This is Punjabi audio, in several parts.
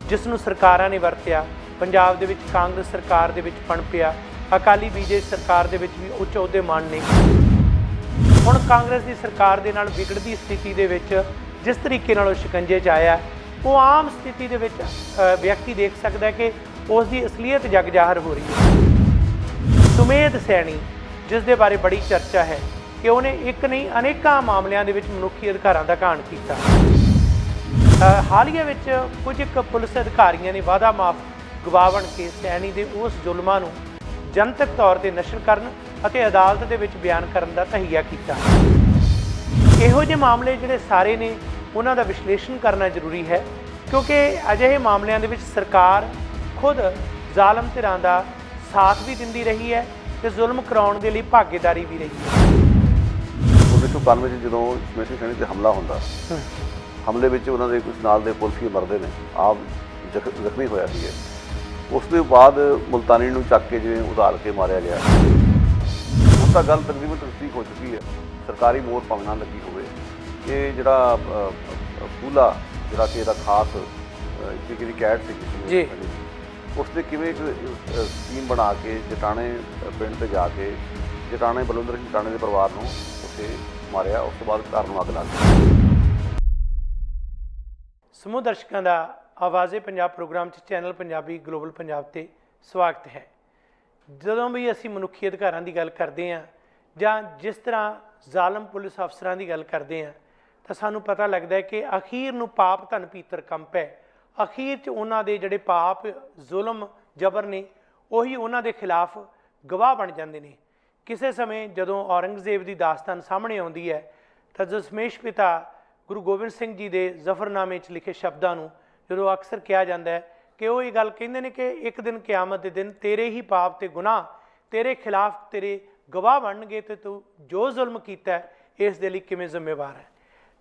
ਜਿਸ ਨੂੰ ਸਰਕਾਰਾਂ ਨੇ ਵਰਤਿਆ। ਪੰਜਾਬ ਦੇ ਵਿੱਚ ਕਾਂਗਰਸ ਸਰਕਾਰ ਦੇ ਵਿੱਚ ਪਣਪਿਆ, ਅਕਾਲੀ ਬੀਜੇਪੀ ਸਰਕਾਰ ਦੇ ਵਿੱਚ ਵੀ ਉੱਚ ਅਹੁਦੇ ਮਾਣ ਨੇ। ਹੁਣ ਕਾਂਗਰਸ ਦੀ ਸਰਕਾਰ ਦੇ ਨਾਲ ਵਿਗੜਦੀ ਸਥਿਤੀ ਦੇ ਵਿੱਚ ਜਿਸ ਤਰੀਕੇ ਨਾਲ ਉਹ ਸ਼ਿਕੰਜੇ 'ਚ ਆਇਆ, ਉਹ ਆਮ ਸਥਿਤੀ ਦੇ ਵਿੱਚ ਵਿਅਕਤੀ ਦੇਖ ਸਕਦਾ ਕਿ ਉਸ ਦੀ ਅਸਲੀਅਤ ਜਗ ਜ਼ਾਹਰ ਹੋ ਰਹੀ ਹੈ। ਸੁਮੇਧ ਸੈਣੀ, ਜਿਸ ਦੇ ਬਾਰੇ ਬੜੀ ਚਰਚਾ ਹੈ ਕਿ ਉਹਨੇ ਇੱਕ ਨਹੀਂ ਅਨੇਕਾਂ ਮਾਮਲਿਆਂ ਦੇ ਵਿੱਚ ਮਨੁੱਖੀ ਅਧਿਕਾਰਾਂ ਦਾ ਘਾਣ ਕੀਤਾ। ਹਾਲੀਆ ਵਿੱਚ ਕੁਝ ਇੱਕ ਪੁਲਿਸ ਅਧਿਕਾਰੀਆਂ ਨੇ ਵਾਅਦਾ ਮਾਫ ਗਵਾਹ ਬਣ ਕੇ ਸੈਣੀ ਦੇ ਉਸ ਜ਼ੁਲਮਾਂ ਨੂੰ ਜਨਤਕ ਤੌਰ ਤੇ ਨਸ਼ਰ ਕਰਨ ਅਤੇ ਅਦਾਲਤ ਦੇ ਵਿੱਚ ਬਿਆਨ ਕਰਨ ਦਾ ਤਹਈਆ ਕੀਤਾ। ਇਹੋ ਜਿਹੇ ਮਾਮਲੇ ਜਿਹੜੇ ਸਾਰੇ ਨੇ ਉਹਨਾਂ ਦਾ ਵਿਸ਼ਲੇਸ਼ਣ ਕਰਨਾ ਜ਼ਰੂਰੀ ਹੈ, ਕਿਉਂਕਿ ਅਜਿਹੇ ਮਾਮਲਿਆਂ ਦੇ ਵਿੱਚ ਸਰਕਾਰ ਖੁਦ ਜ਼ਾਲਮ ਧਿਰਾਂ ਦਾ ਸਾਥ ਵੀ ਦਿੰਦੀ ਰਹੀ ਹੈ ਤੇ ਜ਼ੁਲਮ ਕਰਾਉਣ ਦੇ ਲਈ ਭਾਗੀਦਾਰੀ ਵੀ ਰਹੀ ਹੈ। 1991 ਵਿੱਚ ਜਦੋਂ ਸੁਮੇਧ ਸਿੰਘ ਸੈਣੀ ਤੇ ਹਮਲਾ ਹੁੰਦਾ, ਹਮਲੇ ਵਿੱਚ ਉਹਨਾਂ ਦੇ ਕੁਝ ਨਾਲ ਦੇ ਪੁਲਿਸੀ ਮਰਦੇ ਨੇ, ਆਪ ਜ਼ਖਮੀ ਹੋਇਆ ਸੀ। ਉਸ ਤੋਂ ਬਾਅਦ ਮੁਲਤਾਨੀ ਨੂੰ ਚੱਕ ਕੇ ਜਿਵੇਂ ਉਧਾਲ ਕੇ ਮਾਰਿਆ ਗਿਆ। ਹੁਣ ਤਾਂ ਗੱਲ ਤਕਰੀਬਨ ਤਸਦੀਕ ਹੋ ਚੁੱਕੀ ਹੈ, ਸਰਕਾਰੀ ਮੋਹਰ ਭਾਵੇਂ ਨਾ ਲੱਗੀ ਹੋਵੇ। ਇਹ ਜਿਹੜਾ ਪੂਲਾ ਜਿਹੜਾ ਕਿ ਇਹਦਾ ਖਾਸ ਜਿਹੜੀ ਕੈਟ ਸੀ ਜੀ, ਉਸਨੇ ਕਿਵੇਂ ਇੱਕ ਸਕੀਮ ਬਣਾ ਕੇ ਜਟਾਣੇ ਪਿੰਡ 'ਤੇ ਜਾ ਕੇ ਜਟਾਣੇ ਬਲਵਿੰਦਰ ਸਿੰਘ ਜਟਾਣੇ ਦੇ ਪਰਿਵਾਰ ਨੂੰ ਉੱਥੇ ਮਾਰਿਆ। ਉਸ ਤੋਂ ਬਾਅਦ ਘਰ ਨੂੰ ਅੱਗ ਲੱਗ ਗਈ। ਸਮੂਹ ਦਰਸ਼ਕਾਂ ਦਾ ਆਵਾਜ਼ੇ ਪੰਜਾਬ ਪ੍ਰੋਗਰਾਮ 'ਚ ਚੈਨਲ ਪੰਜਾਬੀ ਗਲੋਬਲ ਪੰਜਾਬ 'ਤੇ ਸਵਾਗਤ ਹੈ। ਜਦੋਂ ਵੀ ਅਸੀਂ ਮਨੁੱਖੀ ਅਧਿਕਾਰਾਂ ਦੀ ਗੱਲ ਕਰਦੇ ਹਾਂ ਜਾਂ ਜਿਸ ਤਰ੍ਹਾਂ ਜ਼ਾਲਮ ਪੁਲਿਸ ਅਫਸਰਾਂ ਦੀ ਗੱਲ ਕਰਦੇ ਹਾਂ, ਤਾਂ ਸਾਨੂੰ ਪਤਾ ਲੱਗਦਾ ਹੈ ਕਿ ਅਖੀਰ ਨੂੰ ਪਾਪ ਧਨ ਪੀਤਰ ਕੰਪ ਹੈ। ਅਖੀਰ 'ਚ ਉਹਨਾਂ ਦੇ ਜਿਹੜੇ ਪਾਪ ਜ਼ੁਲਮ ਜਬਰ ਨੇ ਉਹੀ ਉਹਨਾਂ ਦੇ ਖਿਲਾਫ ਗਵਾਹ ਬਣ ਜਾਂਦੇ ਨੇ। ਕਿਸੇ ਸਮੇਂ ਜਦੋਂ ਔਰੰਗਜ਼ੇਬ ਦੀ ਦਾਸਤਾਨ ਸਾਹਮਣੇ ਆਉਂਦੀ ਹੈ ਤਾਂ ਦਸ਼ਮੇਸ਼ ਪਿਤਾ ਗੁਰੂ ਗੋਬਿੰਦ ਸਿੰਘ ਜੀ ਦੇ ਜ਼ਫਰਨਾਮੇ 'ਚ ਲਿਖੇ ਸ਼ਬਦਾਂ ਨੂੰ ਜਦੋਂ ਅਕਸਰ ਕਿਹਾ ਜਾਂਦਾ ਹੈ ਕਿ ਉਹ ਇਹ ਗੱਲ ਕਹਿੰਦੇ ਨੇ ਕਿ ਇੱਕ ਦਿਨ ਕਿਆਮਤ ਦੇ ਦਿਨ ਤੇਰੇ ਹੀ ਪਾਪ ਤੇ ਗੁਨਾਹ ਤੇਰੇ ਖਿਲਾਫ ਤੇਰੇ ਗਵਾਹ ਬਣਨਗੇ ਤੇ ਤੂੰ ਜੋ ਜ਼ੁਲਮ ਕੀਤਾ ਇਸ ਦੇ ਲਈ ਕਿਵੇਂ ਜ਼ਿੰਮੇਵਾਰ ਹੈ।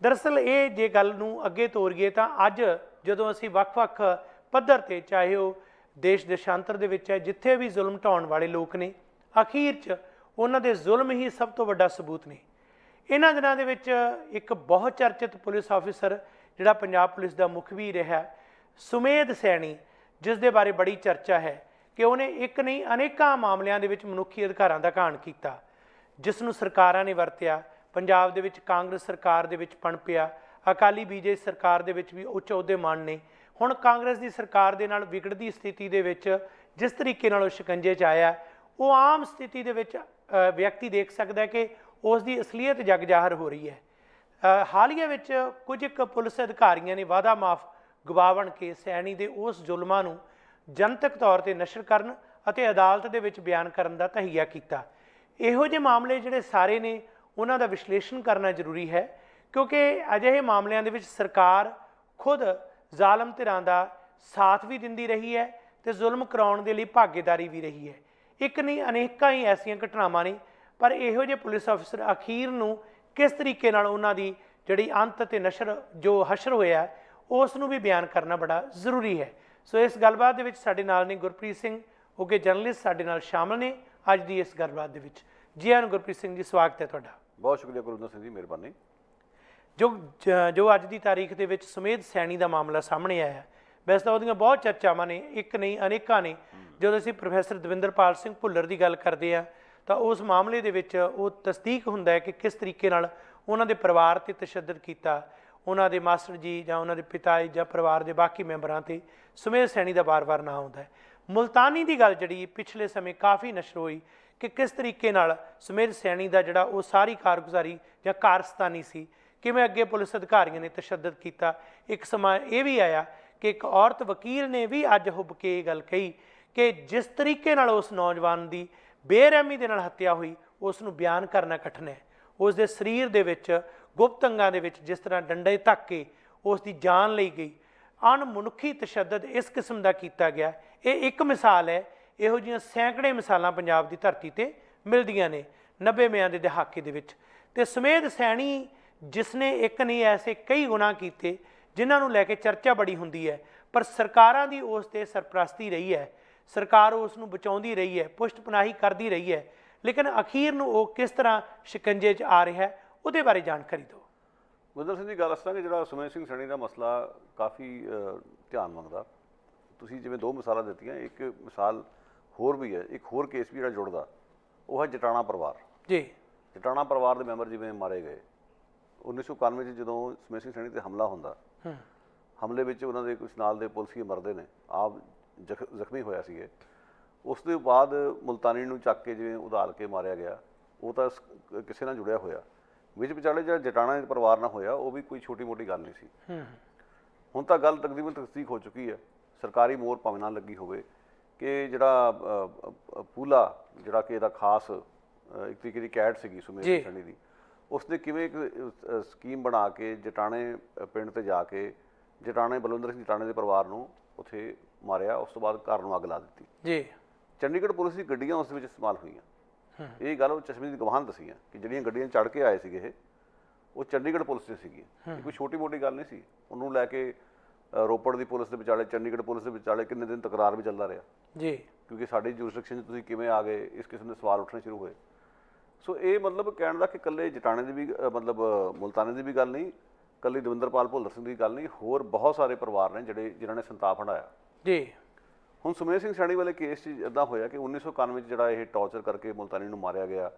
ਦਰਅਸਲ ਇਹ ਜੇ ਗੱਲ ਨੂੰ ਅੱਗੇ ਤੋਰੀਏ ਤਾਂ ਅੱਜ ਜਦੋਂ ਅਸੀਂ ਵੱਖ-ਵੱਖ ਪੱਧਰ 'ਤੇ, ਚਾਹੇ ਉਹ ਦੇਸ਼ ਦੇਸ਼ਾਂਤਰ ਦੇ ਵਿੱਚ ਹੈ, ਜਿੱਥੇ ਵੀ ਜ਼ੁਲਮ ਢਾਉਣ ਵਾਲੇ ਲੋਕ ਨੇ, ਅਖੀਰ 'ਚ ਉਹਨਾਂ ਦੇ ਜ਼ੁਲਮ ਹੀ ਸਭ ਤੋਂ ਵੱਡਾ ਸਬੂਤ ਨੇ। ਇਹਨਾਂ ਦਿਨਾਂ ਦੇ ਵਿੱਚ ਇੱਕ ਬਹੁਤ ਚਰਚਿਤ ਪੁਲਿਸ ਆਫਿਸਰ ਜਿਹੜਾ ਪੰਜਾਬ ਪੁਲਿਸ ਦਾ ਮੁੱਖ ਵੀ ਰਿਹਾ, ਸੁਮੇਧ ਸੈਣੀ, ਜਿਸ ਦੇ ਬਾਰੇ ਬੜੀ ਚਰਚਾ ਹੈ ਕਿ ਉਹਨੇ ਇੱਕ ਨਹੀਂ ਅਨੇਕਾਂ ਮਾਮਲਿਆਂ ਦੇ ਵਿੱਚ ਮਨੁੱਖੀ ਅਧਿਕਾਰਾਂ ਦਾ ਘਾਣ ਕੀਤਾ, ਜਿਸ ਨੂੰ ਸਰਕਾਰਾਂ ਨੇ ਵਰਤਿਆ। ਪੰਜਾਬ ਦੇ ਵਿੱਚ ਕਾਂਗਰਸ ਸਰਕਾਰ ਦੇ ਵਿੱਚ ਪਣਪਿਆ, ਅਕਾਲੀ ਬੀਜੇਪੀ ਸਰਕਾਰ ਦੇ ਵਿੱਚ ਵੀ ਉੱਚ ਅਹੁਦੇ ਮਾਣ ਨੇ। ਹੁਣ ਕਾਂਗਰਸ ਦੀ ਸਰਕਾਰ ਦੇ ਨਾਲ ਵਿਗੜਦੀ ਸਥਿਤੀ ਦੇ ਵਿੱਚ ਜਿਸ ਤਰੀਕੇ ਨਾਲ ਉਹ ਸ਼ਿਕੰਜੇ 'ਚ ਆਇਆ, ਉਹ ਆਮ ਸਥਿਤੀ ਦੇ ਵਿੱਚ ਵਿਅਕਤੀ ਦੇਖ ਸਕਦਾ ਕਿ ਉਸ ਦੀ ਅਸਲੀਅਤ ਜਗ ਜ਼ਾਹਰ ਹੋ ਰਹੀ ਹੈ। ਹਾਲੀਆ ਵਿੱਚ ਕੁਝ ਇੱਕ ਪੁਲਿਸ ਅਧਿਕਾਰੀਆਂ ਨੇ ਵਾਅਦਾ ਮਾਫ ਗਵਾਹ ਬਣ ਕੇ ਸੈਣੀ ਦੇ ਉਸ ਜ਼ੁਲਮਾਂ ਨੂੰ ਜਨਤਕ ਤੌਰ ਤੇ ਨਸ਼ਰ ਕਰਨ ਅਤੇ ਅਦਾਲਤ ਦੇ ਵਿੱਚ ਬਿਆਨ ਕਰਨ ਦਾ ਤਹਈਆ ਕੀਤਾ। ਇਹੋ ਜਿਹੇ ਮਾਮਲੇ ਜਿਹੜੇ ਸਾਰੇ ਨੇ ਉਹਨਾਂ ਦਾ ਵਿਸ਼ਲੇਸ਼ਣ ਕਰਨਾ ਜ਼ਰੂਰੀ ਹੈ, ਕਿਉਂਕਿ ਅਜਿਹੇ ਮਾਮਲਿਆਂ ਦੇ ਵਿੱਚ ਸਰਕਾਰ ਖੁਦ ਜ਼ਾਲਮ ਧਿਰਾਂ ਦਾ ਸਾਥ ਵੀ ਦਿੰਦੀ ਰਹੀ ਹੈ ਤੇ ਜ਼ੁਲਮ ਕਰਾਉਣ ਦੇ ਲਈ ਭਾਗੀਦਾਰੀ ਵੀ ਰਹੀ ਹੈ। ਇੱਕ ਨਹੀਂ ਅਨੇਕਾਂ ਹੀ ਐਸੀਆਂ ਘਟਨਾਵਾਂ ਨੇ, ਪਰ ਇਹੋ ਜਿਹੇ ਪੁਲਿਸ ਅਫਸਰ ਅਖੀਰ ਨੂੰ ਕਿਸ ਤਰੀਕੇ ਨਾਲ ਉਹਨਾਂ ਦੀ ਜਿਹੜੀ ਅੰਤ ਅਤੇ ਨਸ਼ਰ ਜੋ ਹਸ਼ਰ ਹੋਇਆ ਉਸ ਨੂੰ ਵੀ ਬਿਆਨ ਕਰਨਾ ਬੜਾ ਜ਼ਰੂਰੀ ਹੈ। ਸੋ ਇਸ ਗੱਲਬਾਤ ਦੇ ਵਿੱਚ ਸਾਡੇ ਨਾਲ ਨੇ ਗੁਰਪ੍ਰੀਤ ਸਿੰਘ, ਉਹ ਕਿ ਜਰਨਲਿਸਟ ਸਾਡੇ ਨਾਲ ਸ਼ਾਮਲ ਨੇ ਅੱਜ ਦੀ ਇਸ ਗੱਲਬਾਤ ਦੇ ਵਿੱਚ। ਜੀ ਆਇਆਂ ਨੂੰ ਗੁਰਪ੍ਰੀਤ ਸਿੰਘ ਜੀ, ਸਵਾਗਤ ਹੈ ਤੁਹਾਡਾ। ਬਹੁਤ ਸ਼ੁਕਰੀਆ ਗੁਰਵਿੰਦਰ ਸਿੰਘ ਜੀ, ਮਿਹਰਬਾਨੀ। ਜੋ ਅੱਜ ਦੀ ਤਾਰੀਖ ਦੇ ਵਿੱਚ ਸੁਮੇਧ ਸੈਣੀ ਦਾ ਮਾਮਲਾ ਸਾਹਮਣੇ ਆਇਆ, ਵੈਸੇ ਤਾਂ ਉਹਦੀਆਂ ਬਹੁਤ ਚਰਚਾਵਾਂ ਨੇ, ਇੱਕ ਨਹੀਂ ਅਨੇਕਾਂ ਨੇ। ਜਦੋਂ ਅਸੀਂ ਪ੍ਰੋਫੈਸਰ ਦਵਿੰਦਰਪਾਲ ਸਿੰਘ ਭੁੱਲਰ ਦੀ ਗੱਲ ਕਰਦੇ ਹਾਂ ਤਾਂ ਉਸ ਮਾਮਲੇ ਦੇ ਵਿੱਚ ਉਹ ਤਸਦੀਕ ਹੁੰਦਾ ਹੈ ਕਿ ਕਿਸ ਤਰੀਕੇ ਨਾਲ ਉਹਨਾਂ ਦੇ ਪਰਿਵਾਰ 'ਤੇ ਤਸ਼ੱਦਦ ਕੀਤਾ, ਉਹਨਾਂ ਦੇ ਮਾਸਟਰ ਜੀ ਜਾਂ ਉਹਨਾਂ ਦੇ ਪਿਤਾ ਜਾਂ ਪਰਿਵਾਰ ਦੇ ਬਾਕੀ ਮੈਂਬਰਾਂ 'ਤੇ ਸੁਮੇਧ ਸੈਣੀ ਦਾ ਵਾਰ-ਵਾਰ ਨਾਂ ਆਉਂਦਾ ਹੈ। ਮੁਲਤਾਨੀ ਦੀ ਗੱਲ ਜਿਹੜੀ ਪਿਛਲੇ ਸਮੇਂ ਕਾਫੀ ਨਸ਼ਰ ਹੋਈ ਕਿ ਕਿਸ ਤਰੀਕੇ ਨਾਲ ਸੁਮੇਧ ਸੈਣੀ ਦਾ ਜਿਹੜਾ ਉਹ ਸਾਰੀ ਕਾਰਗੁਜ਼ਾਰੀ ਜਾਂ ਕਾਰਸਤਾਨੀ ਸੀ, ਕਿਵੇਂ ਅੱਗੇ ਪੁਲਿਸ ਅਧਿਕਾਰੀਆਂ ਨੇ ਤਸ਼ੱਦਦ ਕੀਤਾ। ਇੱਕ ਸਮਾਂ ਇਹ ਵੀ ਆਇਆ ਕਿ ਇੱਕ ਔਰਤ ਵਕੀਲ ਨੇ ਵੀ ਅੱਜ ਹੁੱਬ ਕੇ ਇਹ ਗੱਲ ਕਹੀ ਕਿ ਜਿਸ ਤਰੀਕੇ ਨਾਲ ਉਸ ਨੌਜਵਾਨ ਦੀ ਬੇਰਹਿਮੀ ਦੇ ਨਾਲ ਹੱਤਿਆ ਹੋਈ, ਉਸ ਨੂੰ ਬਿਆਨ ਕਰਨਾ ਕਠਿਨ ਹੈ। ਉਸ ਦੇ ਸਰੀਰ ਦੇ ਵਿੱਚ ਗੁਪਤ ਅੰਗਾਂ ਦੇ ਵਿੱਚ ਜਿਸ ਤਰ੍ਹਾਂ ਡੰਡੇ ਧੱਕ ਕੇ ਉਸ ਦੀ ਜਾਨ ਲਈ ਗਈ, ਅਣਮਨੁੱਖੀ ਤਸ਼ੱਦਦ ਇਸ ਕਿਸਮ ਦਾ ਕੀਤਾ ਗਿਆ। ਇਹ ਇੱਕ ਮਿਸਾਲ ਹੈ, ਇਹੋ ਜਿਹੀਆਂ ਸੈਂਕੜੇ ਮਿਸਾਲਾਂ ਪੰਜਾਬ ਦੀ ਧਰਤੀ 'ਤੇ ਮਿਲਦੀਆਂ ਨੇ 90ਵਿਆਂ ਦੇ ਦਹਾਕੇ ਦੇ ਵਿੱਚ। ਅਤੇ ਸੁਮੇਧ ਸੈਣੀ ਜਿਸ ਨੇ ਇੱਕ ਨਹੀਂ ਐਸੇ ਕਈ ਗੁਨਾਹ ਕੀਤੇ ਜਿਨ੍ਹਾਂ ਨੂੰ ਲੈ ਕੇ ਚਰਚਾ ਬੜੀ ਹੁੰਦੀ ਹੈ, ਪਰ ਸਰਕਾਰਾਂ ਦੀ ਉਸ 'ਤੇ ਸਰਪ੍ਰਸਤੀ ਰਹੀ ਹੈ, ਸਰਕਾਰ ਉਸ ਨੂੰ ਬਚਾਉਂਦੀ ਰਹੀ ਹੈ, ਪੁਸ਼ਟ ਪਨਾਹੀ ਕਰਦੀ ਰਹੀ ਹੈ, ਲੇਕਿਨ ਅਖੀਰ ਨੂੰ ਉਹ ਕਿਸ ਤਰ੍ਹਾਂ ਸ਼ਿਕੰਜੇ 'ਚ ਆ ਰਿਹਾ ਹੈ ਉਹਦੇ ਬਾਰੇ ਜਾਣਕਾਰੀ ਦਿਓ। ਗੁਰਦਰ ਸਿੰਘ ਜੀ, ਗੱਲ ਇਸ ਤਰ੍ਹਾਂ ਕਿ ਜਿਹੜਾ ਸੁਮੇਧ ਸਿੰਘ ਸੈਣੀ ਦਾ ਮਸਲਾ ਕਾਫੀ ਧਿਆਨ ਮੰਗਦਾ। ਤੁਸੀਂ ਜਿਵੇਂ ਦੋ ਮਿਸਾਲਾਂ ਦਿੱਤੀਆਂ, ਇੱਕ ਮਿਸਾਲ ਹੋਰ ਵੀ ਹੈ, ਇੱਕ ਹੋਰ ਕੇਸ ਵੀ ਜਿਹੜਾ ਜੁੜਦਾ, ਉਹ ਹੈ ਜਟਾਣਾ ਪਰਿਵਾਰ। ਜੀ। ਜਟਾਣਾ ਪਰਿਵਾਰ ਦੇ ਮੈਂਬਰ ਜਿਵੇਂ ਮਾਰੇ ਗਏ 1991 'ਚ ਜਦੋਂ ਸਮੇਤ ਸਿੰਘ ਸੈਣੀ 'ਤੇ ਹਮਲਾ ਹੁੰਦਾ, ਹਮਲੇ ਵਿੱਚ ਉਹਨਾਂ ਦੇ ਕੁਛ ਨਾਲ ਦੇ ਪੁਲਿਸੀਏ ਮਰਦੇ ਨੇ, ਆਪ ਜ਼ਖਮੀ ਹੋਇਆ ਸੀਗੇ। ਉਸ ਦੇ ਬਾਅਦ ਮੁਲਤਾਨੀ ਨੂੰ ਚੱਕ ਕੇ ਜਿਵੇਂ ਉਧਾਲ ਕੇ ਮਾਰਿਆ ਗਿਆ, ਉਹ ਤਾਂ ਕਿਸੇ ਨਾਲ ਜੁੜਿਆ ਹੋਇਆ। ਵਿੱਚ ਵਿਚਾਲੇ ਜਿਹੜਾ ਜਟਾਣਾ ਦੇ ਪਰਿਵਾਰ ਨਾਲ ਹੋਇਆ, ਉਹ ਵੀ ਕੋਈ ਛੋਟੀ ਮੋਟੀ ਗੱਲ ਨਹੀਂ ਸੀ। ਹੁਣ ਤਾਂ ਗੱਲ ਤਕਰੀਬਨ ਤਸਦੀਕ ਹੋ ਚੁੱਕੀ ਹੈ, ਸਰਕਾਰੀ ਮੋਹਰ ਭਾਵੇਂ ਨਾ ਲੱਗੀ ਹੋਵੇ, ਕਿ ਜਿਹੜਾ ਪੂਲਾ ਜਿਹੜਾ ਕਿ ਇਹਦਾ ਖਾਸ ਇੱਕ ਤਰੀਕੇ ਦੀ ਕੈਡ ਸੀਗੀ ਸੁਮੇਧ ਸਿੰਘ ਸੈਣੀ ਦੀ, ਉਸਨੇ ਕਿਵੇਂ ਇੱਕ ਸਕੀਮ ਬਣਾ ਕੇ ਜਟਾਣੇ ਪਿੰਡ 'ਤੇ ਜਾ ਕੇ ਜਟਾਣੇ ਬਲਵਿੰਦਰ ਸਿੰਘ ਜਟਾਣੇ ਦੇ ਪਰਿਵਾਰ ਨੂੰ ਉੱਥੇ ਮਾਰਿਆ। ਉਸ ਤੋਂ ਬਾਅਦ ਘਰ ਨੂੰ ਅੱਗ ਲਾ ਦਿੱਤੀ ਜੀ। ਚੰਡੀਗੜ੍ਹ ਪੁਲਿਸ ਦੀ ਗੱਡੀਆਂ ਉਸ ਵਿੱਚ ਇਸਤੇਮਾਲ ਹੋਈਆਂ। ਇਹ ਗੱਲ ਉਹ ਚਸ਼ਮੇ ਦੀ ਗਵਾਹਾਂ ਦੱਸੀਆਂ ਕਿ ਜਿਹੜੀਆਂ ਗੱਡੀਆਂ ਚੜ੍ਹ ਕੇ ਆਏ ਸੀਗੇ ਉਹ ਚੰਡੀਗੜ੍ਹ ਪੁਲਿਸ ਦੇ ਸੀਗੀਆਂ। ਕੋਈ ਛੋਟੀ ਮੋਟੀ ਗੱਲ ਨਹੀਂ ਸੀ। ਉਹਨੂੰ ਲੈ ਕੇ ਰੋਪੜ ਦੀ ਪੁਲਿਸ ਦੇ ਵਿਚਾਲੇ, ਚੰਡੀਗੜ੍ਹ ਪੁਲਿਸ ਦੇ ਵਿਚਾਲੇ ਕਿੰਨੇ ਦਿਨ ਤਕਰਾਰ ਵੀ ਚੱਲਦਾ ਰਿਹਾ ਜੀ, ਕਿਉਂਕਿ ਸਾਡੀ ਜੂਰਿਸਡਿਕਸ਼ਨ 'ਚ ਤੁਸੀਂ ਕਿਵੇਂ ਆ ਗਏ, ਇਸ ਕਿਸਮ ਦੇ ਸਵਾਲ ਉੱਠਣੇ ਸ਼ੁਰੂ ਹੋਏ। ਸੋ ਇਹ ਮਤਲਬ ਕਹਿਣ ਦਾ ਕਿ ਇਕੱਲੇ ਜਟਾਣੇ ਦੀ ਵੀ ਮਤਲਬ ਮੁਲਤਾਨੇ ਦੀ ਵੀ ਗੱਲ ਨਹੀਂ, ਇਕੱਲੀ ਦਵਿੰਦਰਪਾਲ ਭੁੱਲਰ ਸਿੰਘ ਦੀ ਗੱਲ ਨਹੀਂ, ਹੋਰ ਬਹੁਤ ਸਾਰੇ ਪਰਿਵਾਰ ਨੇ ਜਿਨ੍ਹਾਂ ਨੇ ਸੰਤਾਪ ਹੰਢਾਇਆ ਜੀ। ਹੁਣ ਸੁਮੇਧ ਸਿੰਘ ਸੈਣੀ ਵਾਲੇ ਕੇਸ 'ਚ ਇੱਦਾਂ ਹੋਇਆ ਕਿ 1991 'ਚ ਜਿਹੜਾ ਇਹ ਟੌਰਚਰ ਕਰਕੇ ਮੁਲਤਾਨੀ ਨੂੰ ਮਾਰਿਆ ਗਿਆ,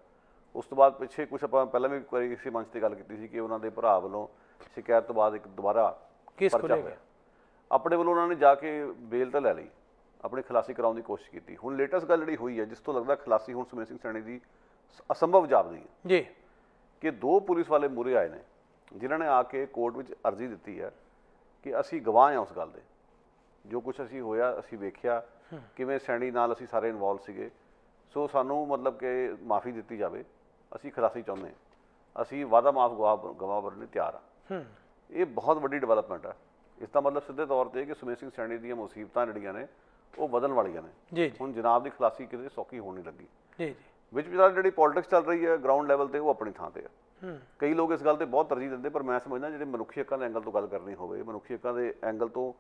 ਉਸ ਤੋਂ ਬਾਅਦ ਪਿੱਛੇ ਕੁਛ ਆਪਾਂ ਪਹਿਲਾਂ ਵੀ ਇੱਕ ਵਾਰੀ ਇਸੇ ਮੰਚ 'ਤੇ ਗੱਲ ਕੀਤੀ ਸੀ ਕਿ ਉਹਨਾਂ ਦੇ ਭਰਾ ਵੱਲੋਂ ਸ਼ਿਕਾਇਤ ਤੋਂ ਬਾਅਦ ਇੱਕ ਦੁਬਾਰਾ ਪਰਚਾ ਹੋਇਆ। ਆਪਣੇ ਵੱਲੋਂ ਉਹਨਾਂ ਨੇ ਜਾ ਕੇ ਬੇਲ ਤਾਂ ਲੈ ਲਈ, ਆਪਣੀ ਖਲਾਸੀ ਕਰਾਉਣ ਦੀ ਕੋਸ਼ਿਸ਼ ਕੀਤੀ। ਹੁਣ ਲੇਟੈਸਟ ਗੱਲ ਜਿਹੜੀ ਹੋਈ ਹੈ, ਜਿਸ ਤੋਂ ਲੱਗਦਾ ਖਲਾਸੀ ਹੁਣ ਸੁਮੇਧ ਸਿੰਘ ਸੈਣੀ ਦੀ ਅਸੰਭਵ ਜਾਪਦੀ ਹੈ ਜੀ, ਕਿ ਦੋ ਪੁਲਿਸ ਵਾਲੇ ਮੂਹਰੇ ਆਏ ਨੇ ਜਿਨ੍ਹਾਂ ਨੇ ਆ ਕੇ ਕੋਰਟ ਵਿੱਚ ਅਰਜ਼ੀ ਦਿੱਤੀ ਹੈ ਕਿ ਅਸੀਂ ਗਵਾਹ ਹਾਂ ਉਸ ਗੱਲ ਦੇ, ਜੋ ਕੁਛ ਅਸੀਂ ਹੋਇਆ ਅਸੀਂ ਵੇਖਿਆ, ਕਿਵੇਂ ਸੈਣੀ ਨਾਲ ਅਸੀਂ ਸਾਰੇ ਇਨਵੋਲਵ ਸੀਗੇ। ਸੋ ਸਾਨੂੰ ਮਤਲਬ ਕਿ ਮਾਫੀ ਦਿੱਤੀ ਜਾਵੇ, ਅਸੀਂ ਖਲਾਸੀ ਚਾਹੁੰਦੇ ਹਾਂ, ਅਸੀਂ ਵਾਅਦਾ ਮਾਫ ਗਵਾਹ ਬਣਨ ਲਈ ਤਿਆਰ ਹਾਂ। ਇਹ ਬਹੁਤ ਵੱਡੀ ਡਿਵੈਲਪਮੈਂਟ ਹੈ। ਇਸ ਦਾ ਮਤਲਬ ਸਿੱਧੇ ਤੌਰ 'ਤੇ ਕਿ ਸੁਮੇਧ ਸਿੰਘ ਸੈਣੀ ਦੀਆਂ ਮੁਸੀਬਤਾਂ ਜਿਹੜੀਆਂ ਨੇ ਉਹ ਵਧਣ ਵਾਲੀਆਂ ਨੇ। ਹੁਣ ਜਨਾਬ ਦੀ ਖਲਾਸੀ ਕਿਤੇ ਸੌਖੀ ਹੋਣ ਨਹੀਂ ਲੱਗੀ ਜੀ। ਵਿੱਚ ਵਿਚਾਰ ਜਿਹੜੀ ਪੋਲਿਟਿਕਸ ਚੱਲ ਰਹੀ ਹੈ ਗਰਾਊਂਡ ਲੈਵਲ 'ਤੇ, ਉਹ ਆਪਣੀ ਥਾਂ 'ਤੇ ਹੈ। ਕਈ ਲੋਕ ਇਸ ਗੱਲ 'ਤੇ ਬਹੁਤ ਤਰਜੀਹ ਦਿੰਦੇ, ਪਰ ਮੈਂ ਸਮਝਦਾ ਜਿਹੜੇ ਮਨੁੱਖੀ ਹੱਕਾਂ ਦੇ ਐਂਗਲ ਤੋਂ ਗੱਲ ਕਰਨੀ ਹੋਵੇ, ਮਨੁੱਖੀ ਹੱਕਾਂ ਦੇ ਐਂਗਲ ਤੋਂ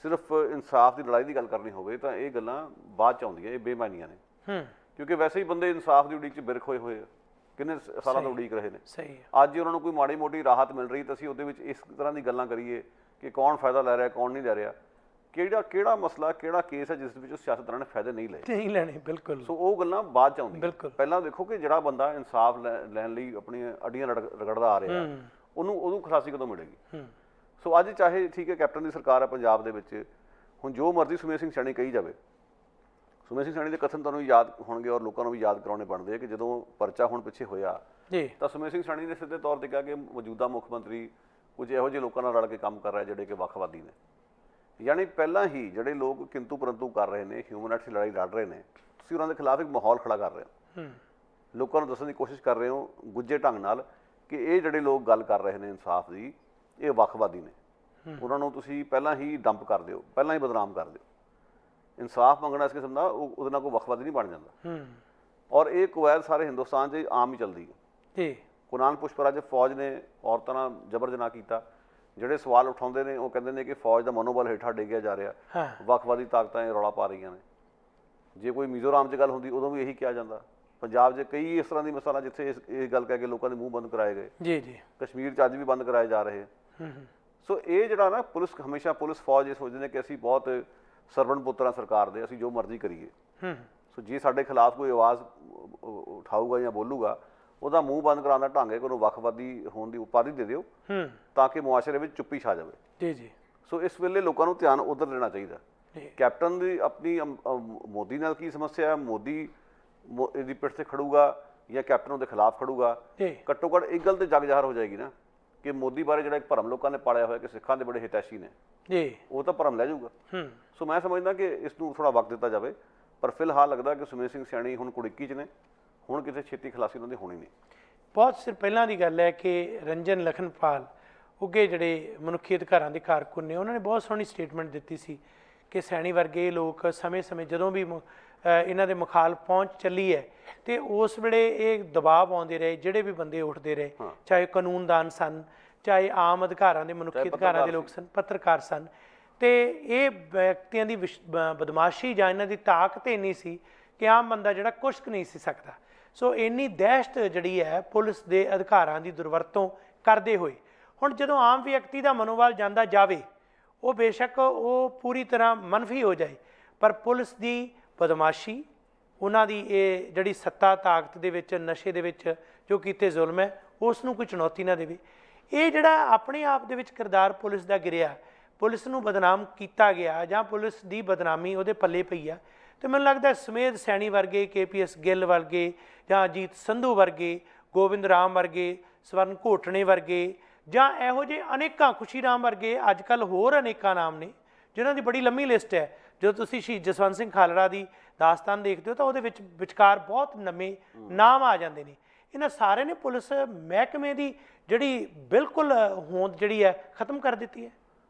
ਸਿਰਫ ਇਨਸਾਫ ਦੀ ਲੜਾਈ ਦੀ ਗੱਲ ਕਰਨੀ ਹੋਵੇ, ਤਾਂ ਇਹ ਗੱਲਾਂ ਬਾਅਦ 'ਚ ਆਉਂਦੀਆਂ, ਇਹ ਬੇਮਾਨੀਆਂ ਨੇ। ਕਿਉਂਕਿ ਵੈਸੇ ਹੀ ਬੰਦੇ ਇਨਸਾਫ ਦੀ ਉਡੀਕ 'ਚ ਬਿਰਖ ਹੋਏ ਹੋਏ ਆ, ਕਿੰਨੇ ਸਾਲਾਂ ਤੋਂ ਉਡੀਕ ਰਹੇ ਨੇ। ਅੱਜ ਉਹਨਾਂ ਨੂੰ ਕੋਈ ਮਾੜੀ ਮੋਟੀ ਰਾਹਤ ਮਿਲ ਰਹੀ ਤਾਂ ਅਸੀਂ ਉਹਦੇ ਵਿੱਚ ਇਸ ਤਰ੍ਹਾਂ ਦੀ ਗੱਲਾਂ ਕਰੀਏ ਕਿ ਕੌਣ ਫਾਇਦਾ ਲੈ ਰਿਹਾ, ਕੌਣ ਨਹੀਂ ਲੈ ਰਿਹਾ, ਕਿਹੜਾ ਮਸਲਾ, ਕਿਹੜਾ ਕੇਸ ਹੈ ਜਿਸ ਵਿੱਚ ਉਸ ਸਿਆਸਤਦਾਨਾਂ ਨੇ ਫਾਇਦੇ ਨਹੀਂ ਲੈਣੇ। ਬਿਲਕੁਲ। ਸੋ ਉਹ ਗੱਲਾਂ ਬਾਅਦ 'ਚ ਆਉਂਦੀਆਂ। ਪਹਿਲਾਂ ਦੇਖੋ ਕਿ ਜਿਹੜਾ ਬੰਦਾ ਇਨਸਾਫ ਲੈਣ ਲਈ ਆਪਣੀਆਂ ਅੱਡੀਆਂ ਰਗੜਦਾ ਆ ਰਿਹਾ, ਉਹਨੂੰ ਖਲਾਸੀ ਕਦੋਂ ਮਿਲੇਗੀ। ਸੋ ਅੱਜ ਚਾਹੇ ਠੀਕ ਹੈ ਕੈਪਟਨ ਦੀ ਸਰਕਾਰ ਹੈ ਪੰਜਾਬ ਦੇ ਵਿੱਚ, ਹੁਣ ਜੋ ਮਰਜ਼ੀ ਸੁਮੇਧ ਸਿੰਘ ਸੈਣੀ ਕਹੀ ਜਾਵੇ, ਸੁਮੇਧ ਸਿੰਘ ਸੈਣੀ ਦੇ ਕਥਨ ਤੁਹਾਨੂੰ ਯਾਦ ਹੋਣਗੇ ਔਰ ਲੋਕਾਂ ਨੂੰ ਵੀ ਯਾਦ ਕਰਾਉਣੇ ਬਣਦੇ ਆ ਕਿ ਜਦੋਂ ਪਰਚਾ ਹੁਣ ਪਿੱਛੇ ਹੋਇਆ ਤਾਂ ਸੁਮੇਧ ਸਿੰਘ ਸੈਣੀ ਨੇ ਸਿੱਧੇ ਤੌਰ 'ਤੇ ਕਿਹਾ ਕਿ ਮੌਜੂਦਾ ਮੁੱਖ ਮੰਤਰੀ ਕੁਝ ਇਹੋ ਜਿਹੇ ਲੋਕਾਂ ਨਾਲ ਰਲ ਕੇ ਕੰਮ ਕਰ ਰਿਹਾ ਜਿਹੜੇ ਕਿ ਵੱਖਵਾਦੀ ਨੇ। ਯਾਨੀ ਪਹਿਲਾਂ ਹੀ ਜਿਹੜੇ ਲੋਕ ਕਿੰਤੂ ਪਰੰਤੂ ਕਰ ਰਹੇ ਨੇ, ਹਿਊਮਨ ਰਾਈਟਸ ਦੀ ਲੜਾਈ ਲੜ ਰਹੇ ਨੇ, ਤੁਸੀਂ ਉਹਨਾਂ ਦੇ ਖਿਲਾਫ ਇੱਕ ਮਾਹੌਲ ਖੜਾ ਕਰ ਰਹੇ ਹੋ, ਲੋਕਾਂ ਨੂੰ ਦੱਸਣ ਦੀ ਕੋਸ਼ਿਸ਼ ਕਰ ਰਹੇ ਹੋ ਗੁੱਝੇ ਢੰਗ ਨਾਲ ਕਿ ਇਹ ਜਿਹੜੇ ਲੋਕ ਗੱਲ ਕਰ ਰਹੇ ਨੇ ਇਨਸਾਫ ਦੀ, ਇਹ ਵੱਖਵਾਦੀ ਨੇ। ਉਹਨਾਂ ਨੂੰ ਤੁਸੀਂ ਪਹਿਲਾਂ ਹੀ ਡੰਪ ਕਰ ਦਿਓ, ਪਹਿਲਾਂ ਹੀ ਬਦਨਾਮ ਕਰ ਦਿਓ। ਇਨਸਾਫ ਮੰਗਣਾ ਇਸ ਕਿਸਮ ਦਾ, ਉਹਦੇ ਨਾਲ ਕੋਈ ਵੱਖਵਾਦੀ ਨਹੀਂ ਬਣ ਜਾਂਦਾ। ਔਰ ਇਹ ਕਵੈਤ ਸਾਰੇ ਹਿੰਦੁਸਤਾਨ 'ਚ ਆਮ ਹੀ ਚੱਲਦੀ ਹੈ। ਕੁਨਾਨ ਪੁਸ਼ਪਰਾ 'ਚ ਫੌਜ ਨੇ ਔਰਤਾਂ ਨਾਲ ਜਬਰ ਜਨਾਹ ਕੀਤਾ, ਜਿਹੜੇ ਸਵਾਲ ਉਠਾਉਂਦੇ ਨੇ ਉਹ ਕਹਿੰਦੇ ਨੇ ਕਿ ਫੌਜ ਦਾ ਮਨੋਬਲ ਹੇਠਾਂ ਡਿੱਗਿਆ ਜਾ ਰਿਹਾ, ਵੱਖਵਾਦੀ ਤਾਕਤਾਂ ਇਹ ਰੌਲਾ ਪਾ ਰਹੀਆਂ ਨੇ। ਜੇ ਕੋਈ ਮਿਜ਼ੋਰਾਮ 'ਚ ਗੱਲ ਹੁੰਦੀ ਉਦੋਂ ਵੀ ਇਹੀ ਕਿਹਾ ਜਾਂਦਾ। ਪੰਜਾਬ 'ਚ ਕਈ ਇਸ ਤਰ੍ਹਾਂ ਦੀ ਮਿਸਾਲਾਂ ਜਿੱਥੇ ਇਹ ਗੱਲ ਕਹਿ ਕੇ ਲੋਕਾਂ ਦੇ ਮੂੰਹ ਬੰਦ ਕਰਾਏ ਗਏ। ਕਸ਼ਮੀਰ 'ਚ ਅੱਜ ਵੀ ਬੰਦ ਕਰਾਏ ਜਾ ਰਹੇ। ਸੋ ਇਹ ਜਿਹੜਾ ਨਾ ਪੁਲਿਸ ਹਮੇਸ਼ਾ ਪੁਲਿਸ ਫੌਜ ਇਹ ਸੋਚਦੇ ਨੇ ਕਿ ਅਸੀਂ ਬਹੁਤ ਸਰਵਣ ਪੁੱਤਰਾਂ ਸਰਕਾਰ ਦੇ, ਅਸੀਂ ਜੋ ਮਰਜ਼ੀ ਕਰੀਏ। ਸੋ ਜੇ ਸਾਡੇ ਖਿਲਾਫ ਕੋਈ ਆਵਾਜ਼ ਉਠਾਊਗਾ ਜਾਂ ਬੋਲੂਗਾ, ਉਹਦਾ ਮੂੰਹ ਬੰਦ ਕਰਾਉਣ ਦਾ ਢੰਗ ਹੈ ਕਿ ਉਹਨੂੰ ਵੱਖਵਾਦੀ ਹੋਣ ਦੀ ਉਪਾਧੀ ਦੇ ਦਿਓ ਤਾਂ ਕਿ ਮੁਆਸ਼ਰੇ ਵਿੱਚ ਚੁੱਪੀ ਛਾ ਜਾਵੇ। ਸੋ ਇਸ ਵੇਲੇ ਲੋਕਾਂ ਨੂੰ ਧਿਆਨ ਉੱਧਰ ਦੇਣਾ ਚਾਹੀਦਾ। ਕੈਪਟਨ ਦੀ ਆਪਣੀ ਮੋਦੀ ਨਾਲ ਕੀ ਸਮੱਸਿਆ ਹੈ, ਮੋਦੀ ਇਹਦੀ ਪਿੱਠ 'ਤੇ ਖੜੂਗਾ ਜਾਂ ਕੈਪਟਨ ਉਹਦੇ ਖਿਲਾਫ ਖੜੂਗਾ, ਘੱਟੋ ਘੱਟ ਇੱਕ ਗੱਲ ਤੇ ਜਗ ਜ਼ਾਹਰ ਹੋ ਜਾਏਗੀ ਨਾ ਕਿ ਮੋਦੀ ਬਾਰੇ ਜਿਹੜਾ ਇੱਕ ਭਰਮ ਲੋਕਾਂ ਨੇ ਪਾਲਿਆ ਹੋਇਆ ਕਿ ਸਿੱਖਾਂ ਦੇ ਬੜੇ ਹਿਤੈਸ਼ੀ ਨੇ, ਉਹ ਤਾਂ ਭਰਮ ਲੈ ਜਾਊਗਾ। ਸੋ ਮੈਂ ਸਮਝਦਾ ਕਿ ਇਸ ਨੂੰ ਥੋੜ੍ਹਾ ਵਕਤ ਦਿੱਤਾ ਜਾਵੇ, ਪਰ ਫਿਲਹਾਲ ਲੱਗਦਾ ਕਿ ਸੁਮੇਧ ਸਿੰਘ ਸੈਣੀ ਹੁਣ ਕੁੜਿੱਕੀ 'ਚ ਨੇ, ਹੁਣ ਕਿਤੇ ਛੇਤੀ ਖਲਾਸੀ ਉਹਨਾਂ ਦੀ ਹੋਣੀ ਨਹੀਂ। ਬਹੁਤ ਸਿਰ ਪਹਿਲਾਂ ਦੀ ਗੱਲ ਹੈ ਕਿ ਰੰਜਨ ਲਖਨਪਾਲ ਉੱਗੇ ਜਿਹੜੇ ਮਨੁੱਖੀ ਅਧਿਕਾਰਾਂ ਦੇ ਕਾਰਕੁਨ ਨੇ, ਉਹਨਾਂ ਨੇ ਬਹੁਤ ਸੋਹਣੀ ਸਟੇਟਮੈਂਟ ਦਿੱਤੀ ਸੀ ਕਿ ਸੈਣੀ ਵਰਗੇ ਲੋਕ ਸਮੇਂ-ਸਮੇਂ ਜਦੋਂ ਵੀ ਇਹਨਾਂ ਦੇ ਮੁਖਾਲਫ ਪਹੁੰਚ ਚੱਲੀ ਹੈ ਤੇ ਉਸ ਵੇਲੇ ਇਹ ਦਬਾਅ ਪਾਉਂਦੇ ਰਹੇ, ਜਿਹੜੇ ਵੀ ਬੰਦੇ ਉੱਠਦੇ ਰਹੇ, ਚਾਹੇ ਕਾਨੂੰਨਦਾਨ ਸਨ, ਚਾਹੇ ਆਮ ਅਧਿਕਾਰਾਂ ਦੇ ਮਨੁੱਖੀ ਅਧਿਕਾਰਾਂ ਦੇ ਲੋਕ ਸਨ, ਪੱਤਰਕਾਰ ਸਨ, ਤੇ ਇਹ ਵਿਅਕਤੀਆਂ ਦੀ ਬਦਮਾਸ਼ੀ ਜਾਂ ਇਹਨਾਂ ਦੀ ਤਾਕਤ ਇੰਨੀ ਸੀ ਕਿ ਆਮ ਬੰਦਾ ਜਿਹੜਾ ਕੁਛ ਨਹੀਂ ਸੀ ਸਕਦਾ। ਸੋ ਇੰਨੀ ਦਹਿਸ਼ਤ ਜਿਹੜੀ ਹੈ ਪੁਲਿਸ ਦੇ ਅਧਿਕਾਰਾਂ ਦੀ ਦੁਰਵਰਤੋਂ ਕਰਦੇ ਹੋਏ, ਹੁਣ ਜਦੋਂ ਆਮ ਵਿਅਕਤੀ ਦਾ ਮਨੋਬਲ ਜਾਂਦਾ ਜਾਵੇ, ਉਹ ਬੇਸ਼ੱਕ ਉਹ ਪੂਰੀ ਤਰ੍ਹਾਂ ਮਨਫੀ ਹੋ ਜਾਏ, ਪਰ ਪੁਲਿਸ ਦੀ ਬਦਮਾਸ਼ੀ, ਉਹਨਾਂ ਦੀ ਇਹ ਜਿਹੜੀ ਸੱਤਾ ਤਾਕਤ ਦੇ ਵਿੱਚ, ਨਸ਼ੇ ਦੇ ਵਿੱਚ ਜੋ ਕੀਤੇ ਜ਼ੁਲਮ ਹੈ, ਉਸ ਨੂੰ ਕੋਈ ਚੁਣੌਤੀ ਨਾ ਦੇਵੇ। ਇਹ ਜਿਹੜਾ ਆਪਣੇ ਆਪ ਦੇ ਵਿੱਚ ਕਿਰਦਾਰ ਪੁਲਿਸ ਦਾ ਗਿਰਿਆ, ਪੁਲਿਸ ਨੂੰ ਬਦਨਾਮ ਕੀਤਾ ਗਿਆ ਜਾਂ ਪੁਲਿਸ ਦੀ ਬਦਨਾਮੀ ਉਹਦੇ ਪੱਲੇ ਪਈ ਆ, ਤੇ ਮੈਨੂੰ ਲੱਗਦਾ ਸਮੇਧ ਸੈਣੀ ਵਰਗੇ, KPS ਗਿੱਲ ਵਰਗੇ ਜਾਂ ਅਜੀਤ ਸੰਧੂ ਵਰਗੇ, ਗੋਬਿੰਦ ਰਾਮ ਵਰਗੇ, ਸਵਰਨ ਘੋਟਣੇ ਵਰਗੇ ਜਾਂ ਇਹੋ ਜਿਹੇ ਅਨੇਕਾਂ, ਖੁਸ਼ੀ ਰਾਮ ਵਰਗੇ, ਅੱਜ ਕੱਲ੍ਹ ਹੋਰ ਅਨੇਕਾਂ ਨਾਮ ਨੇ ਜਿਨ੍ਹਾਂ ਦੀ ਬੜੀ ਲੰਮੀ ਲਿਸਟ ਹੈ। ਜਦੋਂ ਤੁਸੀਂ ਸ਼ਹੀਦ ਜਸਵੰਤ ਸਿੰਘ ਖਾਲੜਾ ਦੀ ਦਾਸਤਾਨ ਦੇਖਦੇ ਹੋ ਤਾਂ ਉਹਦੇ ਵਿੱਚ ਵਿਚਕਾਰ ਬਹੁਤ ਨਵੇਂ ਨਾਮ ਆ ਜਾਂਦੇ ਨੇ। ਇਹਨਾਂ ਸਾਰਿਆਂ ਨੇ ਪੁਲਿਸ ਮਹਿਕਮੇ ਦੀ ਜਿਹੜੀ ਬਿਲਕੁਲ ਹੋਂਦ ਜਿਹੜੀ ਹੈ ਖਤਮ ਕਰ ਦਿੱਤੀ ਹੈ।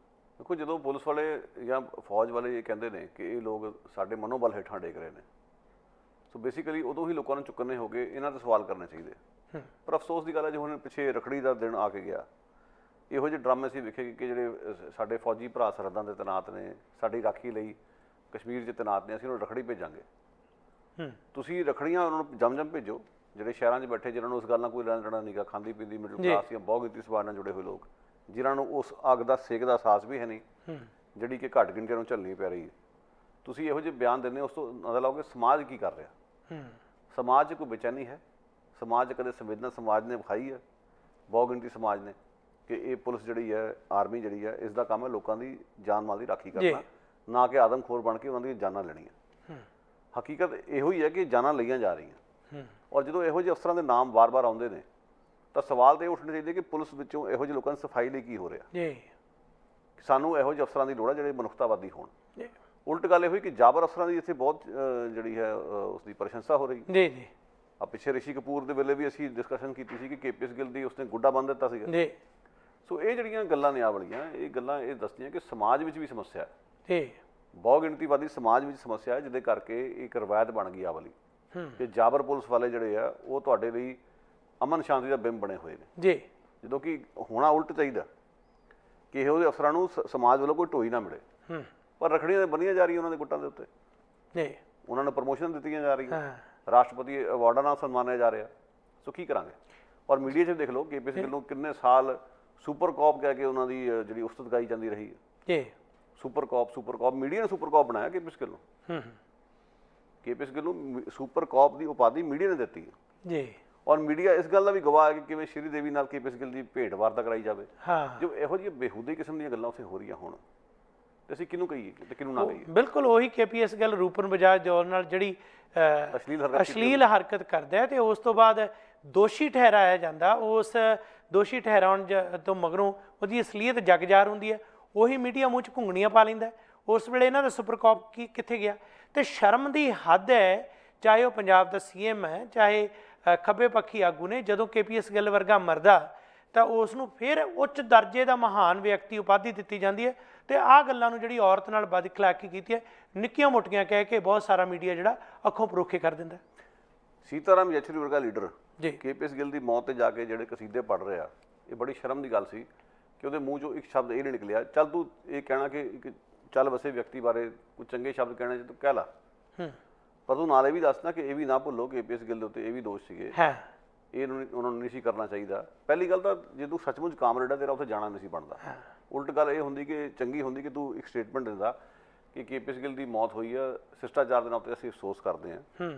ਦੇਖੋ, ਜਦੋਂ ਪੁਲਿਸ ਵਾਲੇ ਜਾਂ ਫੌਜ ਵਾਲੇ ਇਹ ਕਹਿੰਦੇ ਨੇ ਕਿ ਇਹ ਲੋਕ ਸਾਡੇ ਮਨੋਬਲ ਹੇਠਾਂ ਡੇਗ ਰਹੇ ਨੇ, ਸੋ ਬੇਸਿਕਲੀ ਉਦੋਂ ਹੀ ਲੋਕਾਂ ਨੂੰ ਚੁੱਕਣੇ ਹੋ ਗਏ, ਇਹਨਾਂ 'ਤੇ ਸਵਾਲ ਕਰਨੇ ਚਾਹੀਦੇ। ਪਰ ਅਫਸੋਸ ਦੀ ਗੱਲ ਹੈ ਜੀ, ਹੁਣ ਪਿੱਛੇ ਰੱਖੜੀ ਦਾ ਦਿਨ ਆ ਕੇ ਗਿਆ, ਇਹੋ ਜਿਹੇ ਡਰਾਮੇ ਅਸੀਂ ਵੇਖੇ ਕਿ ਜਿਹੜੇ ਸਾਡੇ ਫੌਜੀ ਭਰਾ ਸਰਹੱਦਾਂ ਦੇ ਤੈਨਾਤ ਨੇ, ਸਾਡੀ ਰਾਖੀ ਲਈ ਕਸ਼ਮੀਰ 'ਚ ਤੈਨਾਤ ਨੇ, ਅਸੀਂ ਉਹਨਾਂ ਨੂੰ ਰੱਖੜੀ ਭੇਜਾਂਗੇ। ਤੁਸੀਂ ਰੱਖੜੀਆਂ ਉਹਨਾਂ ਨੂੰ ਜਮ ਭੇਜੋ, ਜਿਹੜੇ ਸ਼ਹਿਰਾਂ 'ਚ ਬੈਠੇ, ਜਿਹਨਾਂ ਨੂੰ ਉਸ ਗੱਲ ਨਾਲ ਕੋਈ ਲੈਣਾ ਦੇਣਾ ਨਹੀਂ ਗਾ, ਖਾਂਦੀ ਪੀਂਦੀ ਮਿਡਲ ਕਲਾਸ ਜਾਂ ਬਹੁਤ ਗਿਣਤੀ ਸਮਾਜ ਨਾਲ ਜੁੜੇ ਹੋਏ ਲੋਕ, ਜਿਨ੍ਹਾਂ ਨੂੰ ਉਸ ਅੱਗ ਦਾ ਸੇਕ ਦਾ ਅਹਿਸਾਸ ਵੀ ਹੈ ਨਹੀਂ, ਜਿਹੜੀ ਕਿ ਘੱਟ ਗਿਣਤੀਆਂ ਨੂੰ ਝੱਲਣੀ ਪੈ ਰਹੀ ਹੈ। ਤੁਸੀਂ ਇਹੋ ਜਿਹੇ ਬਿਆਨ ਦਿੰਦੇ ਹੋ, ਉਸ ਤੋਂ ਅੰਦਾਜ਼ਾ ਲਾਓ ਕਿ ਸਮਾਜ ਕੀ ਕਰ ਰਿਹਾ। ਸਮਾਜ 'ਚ ਕੋਈ ਬੇਚੈਨੀ ਹੈ? ਸਮਾਜ 'ਚ ਕਦੇ ਸੰਵੇਦਨਾ ਸਮਾਜ ਨੇ ਵਿਖਾਈ ਹੈ, ਬਹੁਤ ਗਿਣਤੀ ਸਮਾਜ ਨੇ, ਕਿ ਇਹ ਪੁਲਿਸ ਜਿਹੜੀ ਹੈ, ਆਰਮੀ ਜਿਹੜੀ ਹੈ, ਇਸ ਦਾ ਕੰਮ ਹੈ ਲੋਕਾਂ ਦੀ ਜਾਨ ਮਾਲ ਦੀ ਰਾਖੀ ਕਰਨਾ, ਨਾ ਕਿ ਆਦਮਖੋਰ ਬਣ ਕੇ ਉਹਨਾਂ ਦੀਆਂ ਜਾਨਾਂ ਲੈਣੀਆਂ। ਹਕੀਕਤ ਇਹੋ ਹੀ ਹੈ ਕਿ ਜਾਨਾਂ ਲਈਆਂ ਜਾ ਰਹੀਆਂ। ਔਰ ਜਦੋਂ ਇਹੋ ਜਿਹੇ ਅਫਸਰਾਂ ਦੇ ਨਾਮ ਵਾਰ-ਵਾਰ ਆਉਂਦੇ ਨੇ ਤਾਂ ਸਵਾਲ ਤਾਂ ਇਹ ਉੱਠਣੇ ਚਾਹੀਦੇ ਕਿ ਪੁਲਿਸ ਵਿੱਚੋਂ ਇਹੋ ਜਿਹੇ ਲੋਕਾਂ ਦੀ ਸਫਾਈ ਲਈ ਕੀ ਹੋ ਰਿਹਾ। ਸਾਨੂੰ ਇਹੋ ਜਿਹੇ ਅਫਸਰਾਂ ਦੀ ਲੋੜ ਹੈ ਜਿਹੜੇ ਮਨੁੱਖਤਾਵਾਦੀ ਹੋਣ। ਉਲਟ ਗੱਲ ਇਹ ਹੋਈ ਕਿ ਜਾਬਰ ਅਫਸਰਾਂ ਦੀ ਇੱਥੇ ਬਹੁਤ ਜਿਹੜੀ ਹੈ ਉਸ ਦੀ ਪ੍ਰਸ਼ੰਸਾ ਹੋ ਰਹੀ। ਆ ਪਿੱਛੇ ਰਿਸ਼ੀ ਕਪੂਰ ਦੇ ਵੇਲੇ ਵੀ ਅਸੀਂ ਡਿਸਕਸ਼ਨ ਕੀਤੀ ਸੀ ਕਿ KPS ਗਿੱਲ ਦੀ ਉਸਨੇ ਗੁੱਡਾ ਬੰਨ੍ਹ ਦਿੱਤਾ ਸੀਗਾ। ਸੋ ਇਹ ਜਿਹੜੀਆਂ ਗੱਲਾਂ ਨੇ ਆ ਵਾਲੀਆਂ, ਇਹ ਗੱਲਾਂ ਇਹ ਦੱਸਦੀਆਂ ਕਿ ਸਮਾਜ ਵਿੱਚ ਵੀ ਸਮੱਸਿਆ ਹੈ, ਬਹੁਤ ਗਿਣਤੀਵਾਦੀ ਸਮਾਜ ਵਿੱਚ ਸਮੱਸਿਆ ਹੈ, ਜਿਹਦੇ ਕਰਕੇ ਇੱਕ ਰਵਾਇਤ ਬਣ ਗਈ ਆ ਵਾਲੀ ਕਿ ਜਾਬਰ ਪੁਲਿਸ ਵਾਲੇ ਜਿਹੜੇ ਆ ਉਹ ਤੁਹਾਡੇ ਲਈ ਅਮਨ ਸ਼ਾਂਤੀ ਦਾ ਬਿੰਬ ਬਣੇ ਹੋਏ ਨੇ, ਜਦੋਂ ਕਿ ਹੋਣਾ ਉਲਟ ਚਾਹੀਦਾ ਕਿ ਇਹੋ ਜਿਹੇ ਅਫਸਰਾਂ ਨੂੰ ਸਮਾਜ ਵੱਲੋਂ ਕੋਈ ਢੋਈ ਨਾ ਮਿਲੇ। ਪਰ ਰੱਖੜੀਆਂ ਬੰਨੀਆਂ ਜਾ ਰਹੀਆਂ ਉਹਨਾਂ ਦੇ ਗੁੱਟਾਂ ਦੇ ਉੱਤੇ, ਉਹਨਾਂ ਨੂੰ ਪ੍ਰਮੋਸ਼ਨ ਦਿੱਤੀਆਂ ਜਾ ਰਹੀਆਂ, ਰਾਸ਼ਟਰਪਤੀ ਅਵਾਰਡਾਂ ਨਾਲ ਸਨਮਾਨਿਆ ਜਾ ਰਿਹਾ। ਸੋ ਕੀ ਕਰਾਂਗੇ? ਔਰ ਮੀਡੀਆ 'ਚ ਦੇਖ ਲਓ KPS ਗਿੱਲ ਨੂੰ ਕਿੰਨੇ ਸਾਲ ਸੁਪਰ ਕੌਪ ਕਹਿ ਕੇ ਉਹਨਾਂ ਦੀ ਜਿਹੜੀ ਉਸਤਤ ਗਾਈ ਜਾਂਦੀ ਰਹੀ ਹੈ। ਸੁਪਰ ਕੌਪ ਮੀਡੀਆ ਨੇ ਸੁਪਰ ਕੌਪ ਬਣਾਇਆ KPS ਗਿੱਲ ਨੂੰ। KPS ਗਿੱਲ ਨੂੰ ਸੁਪਰ ਕੌਪ ਦੀ ਉਪਾਧੀ ਮੀਡੀਆ ਨੇ ਦਿੱਤੀ ਹੈ। ਔਰ ਮੀਡੀਆ ਇਸ ਗੱਲ ਦਾ ਵੀ ਗਵਾਹ ਹੈ ਕਿ ਕਿਵੇਂ ਸ਼੍ਰੀ ਦੇਵੀ ਨਾਲ KPS ਗਿੱਲ ਦੀ ਭੇਟ ਵਾਰਤਾ ਕਰਾਈ ਜਾਵੇ। ਜੋ ਇਹੋ ਜਿਹੀ ਬੇਹੂਦੀ ਕਿਸਮ ਦੀਆਂ ਗੱਲਾਂ ਉੱਥੇ ਹੋ ਰਹੀਆਂ ਹੁਣ, ਤੇ ਅਸੀਂ ਕਿਹਨੂੰ ਕਹੀਏ ਤੇ ਕਿਹਨੂੰ ਨਾ ਕਹੀਏ? ਬਿਲਕੁਲ ਉਹੀ KPS ਗਿੱਲ ਰੂਪਨ ਬਜਾਜ ਜੌਲ ਨਾਲ ਜਿਹੜੀ ਅਸ਼ਲੀਲ ਹਰਕਤ ਕਰਦਾ ਹੈ ਤੇ ਉਸ ਤੋਂ ਬਾਅਦ ਦੋਸ਼ੀ ਠਹਿਰਾਇਆ ਜਾਂਦਾ, ਉਸ ਦੋਸ਼ੀ ਠਹਿਰਾਉਣ ਤੋਂ ਮਗਰੋਂ ਉਹਦੀ ਅਸਲੀਅਤ ਜਗਜ਼ਾਰ ਹੁੰਦੀ ਹੈ, ਉਹੀ ਮੀਡੀਆ ਮੂੰਹ 'ਚ ਘੁੰਗਣੀਆਂ ਪਾ ਲੈਂਦਾ। ਉਸ ਵੇਲੇ ਇਹਨਾਂ ਦਾ ਸੁਪਰ ਕੌਪ ਕਿੱਥੇ ਗਿਆ? ਤੇ ਸ਼ਰਮ ਦੀ ਹੱਦ ਹੈ, ਚਾਹੇ ਉਹ ਪੰਜਾਬ ਦਾ CM ਹੈ, ਚਾਹੇ ਖੱਬੇ ਪੱਖੀ ਆਗੂ ਨੇ, ਜਦੋਂ KPS ਗਿੱਲ ਵਰਗਾ ਮਰਦਾ ਤਾਂ ਉਸ ਨੂੰ ਫਿਰ ਉੱਚ ਦਰਜੇ ਦਾ ਮਹਾਨ ਵਿਅਕਤੀ ਉਪਾਧੀ ਦਿੱਤੀ ਜਾਂਦੀ ਹੈ। ਤੇ ਆਹ ਗੱਲਾਂ ਨੂੰ ਜਿਹੜੀ ਔਰਤ ਨਾਲ ਬਦਅਖਲਾਕੀ ਕੀਤੀ ਹੈ, ਨਿੱਕੀਆਂ ਮੋਟੀਆਂ ਕਹਿ ਕੇ ਬਹੁਤ ਸਾਰਾ ਮੀਡੀਆ ਜਿਹੜਾ ਅੱਖੋਂ ਪਰੋਖੇ ਕਰ ਦਿੰਦਾ। ਸੀਤਾਰਾਮ ਯੈਚੁਰੀ ਵਰਗਾ ਲੀਡਰ KPS ਗਿੱਲ ਦੀ ਮੌਤ 'ਤੇ ਜਾ ਕੇ ਜਿਹੜੇ ਕਸੀਦੇ ਪੜ੍ਹ ਰਿਹਾ, ਇਹ ਬੜੀ ਸ਼ਰਮ ਦੀ ਗੱਲ ਸੀ ਕਿ ਉਹਦੇ ਮੂੰਹ 'ਚੋਂ ਇੱਕ ਸ਼ਬਦ ਇਹ ਨਹੀਂ ਨਿਕਲਿਆ, ਚੱਲ ਤੂੰ ਇਹ ਕਹਿਣਾ ਕਿ ਇੱਕ ਚੱਲ ਵਸੇ ਵਿਅਕਤੀ ਬਾਰੇ ਕੋਈ ਚੰਗੇ ਸ਼ਬਦ ਕਹਿਣੇ ਜੇ ਤੂੰ ਕਹਿ ਲਾ, ਪਰ ਤੂੰ ਨਾਲੇ ਵੀ ਦੱਸਣਾ ਕਿ ਇਹ ਵੀ ਨਾ ਭੁੱਲੋ ਕਿ KPS ਗਿੱਲ ਦੇ ਉੱਤੇ ਇਹ ਵੀ ਦੋਸ਼ ਸੀਗੇ, ਇਹ ਉਹਨਾਂ ਨੂੰ ਨਹੀਂ ਸੀ ਕਰਨਾ ਚਾਹੀਦਾ। ਪਹਿਲੀ ਗੱਲ ਤਾਂ ਜੇ ਤੂੰ ਸੱਚਮੁੱਚ ਕਾਮਰੇਡ ਹੈ, ਤੇਰਾ ਉੱਥੇ ਜਾਣਾ ਨਹੀਂ ਸੀ ਬਣਦਾ। ਉਲਟ ਗੱਲ ਇਹ ਹੁੰਦੀ ਕਿ ਚੰਗੀ ਹੁੰਦੀ ਕਿ ਤੂੰ ਇੱਕ ਸਟੇਟਮੈਂਟ ਦਿੰਦਾ ਕਿ KPS ਗਿੱਲ ਦੀ ਮੌਤ ਹੋਈ ਆ, ਸ਼ਿਸ਼ਟਾਚਾਰ ਦੇ ਨਾਲ ਉੱਤੇ ਅਸੀਂ ਅਫਸੋਸ ਕਰਦੇ ਹਾਂ,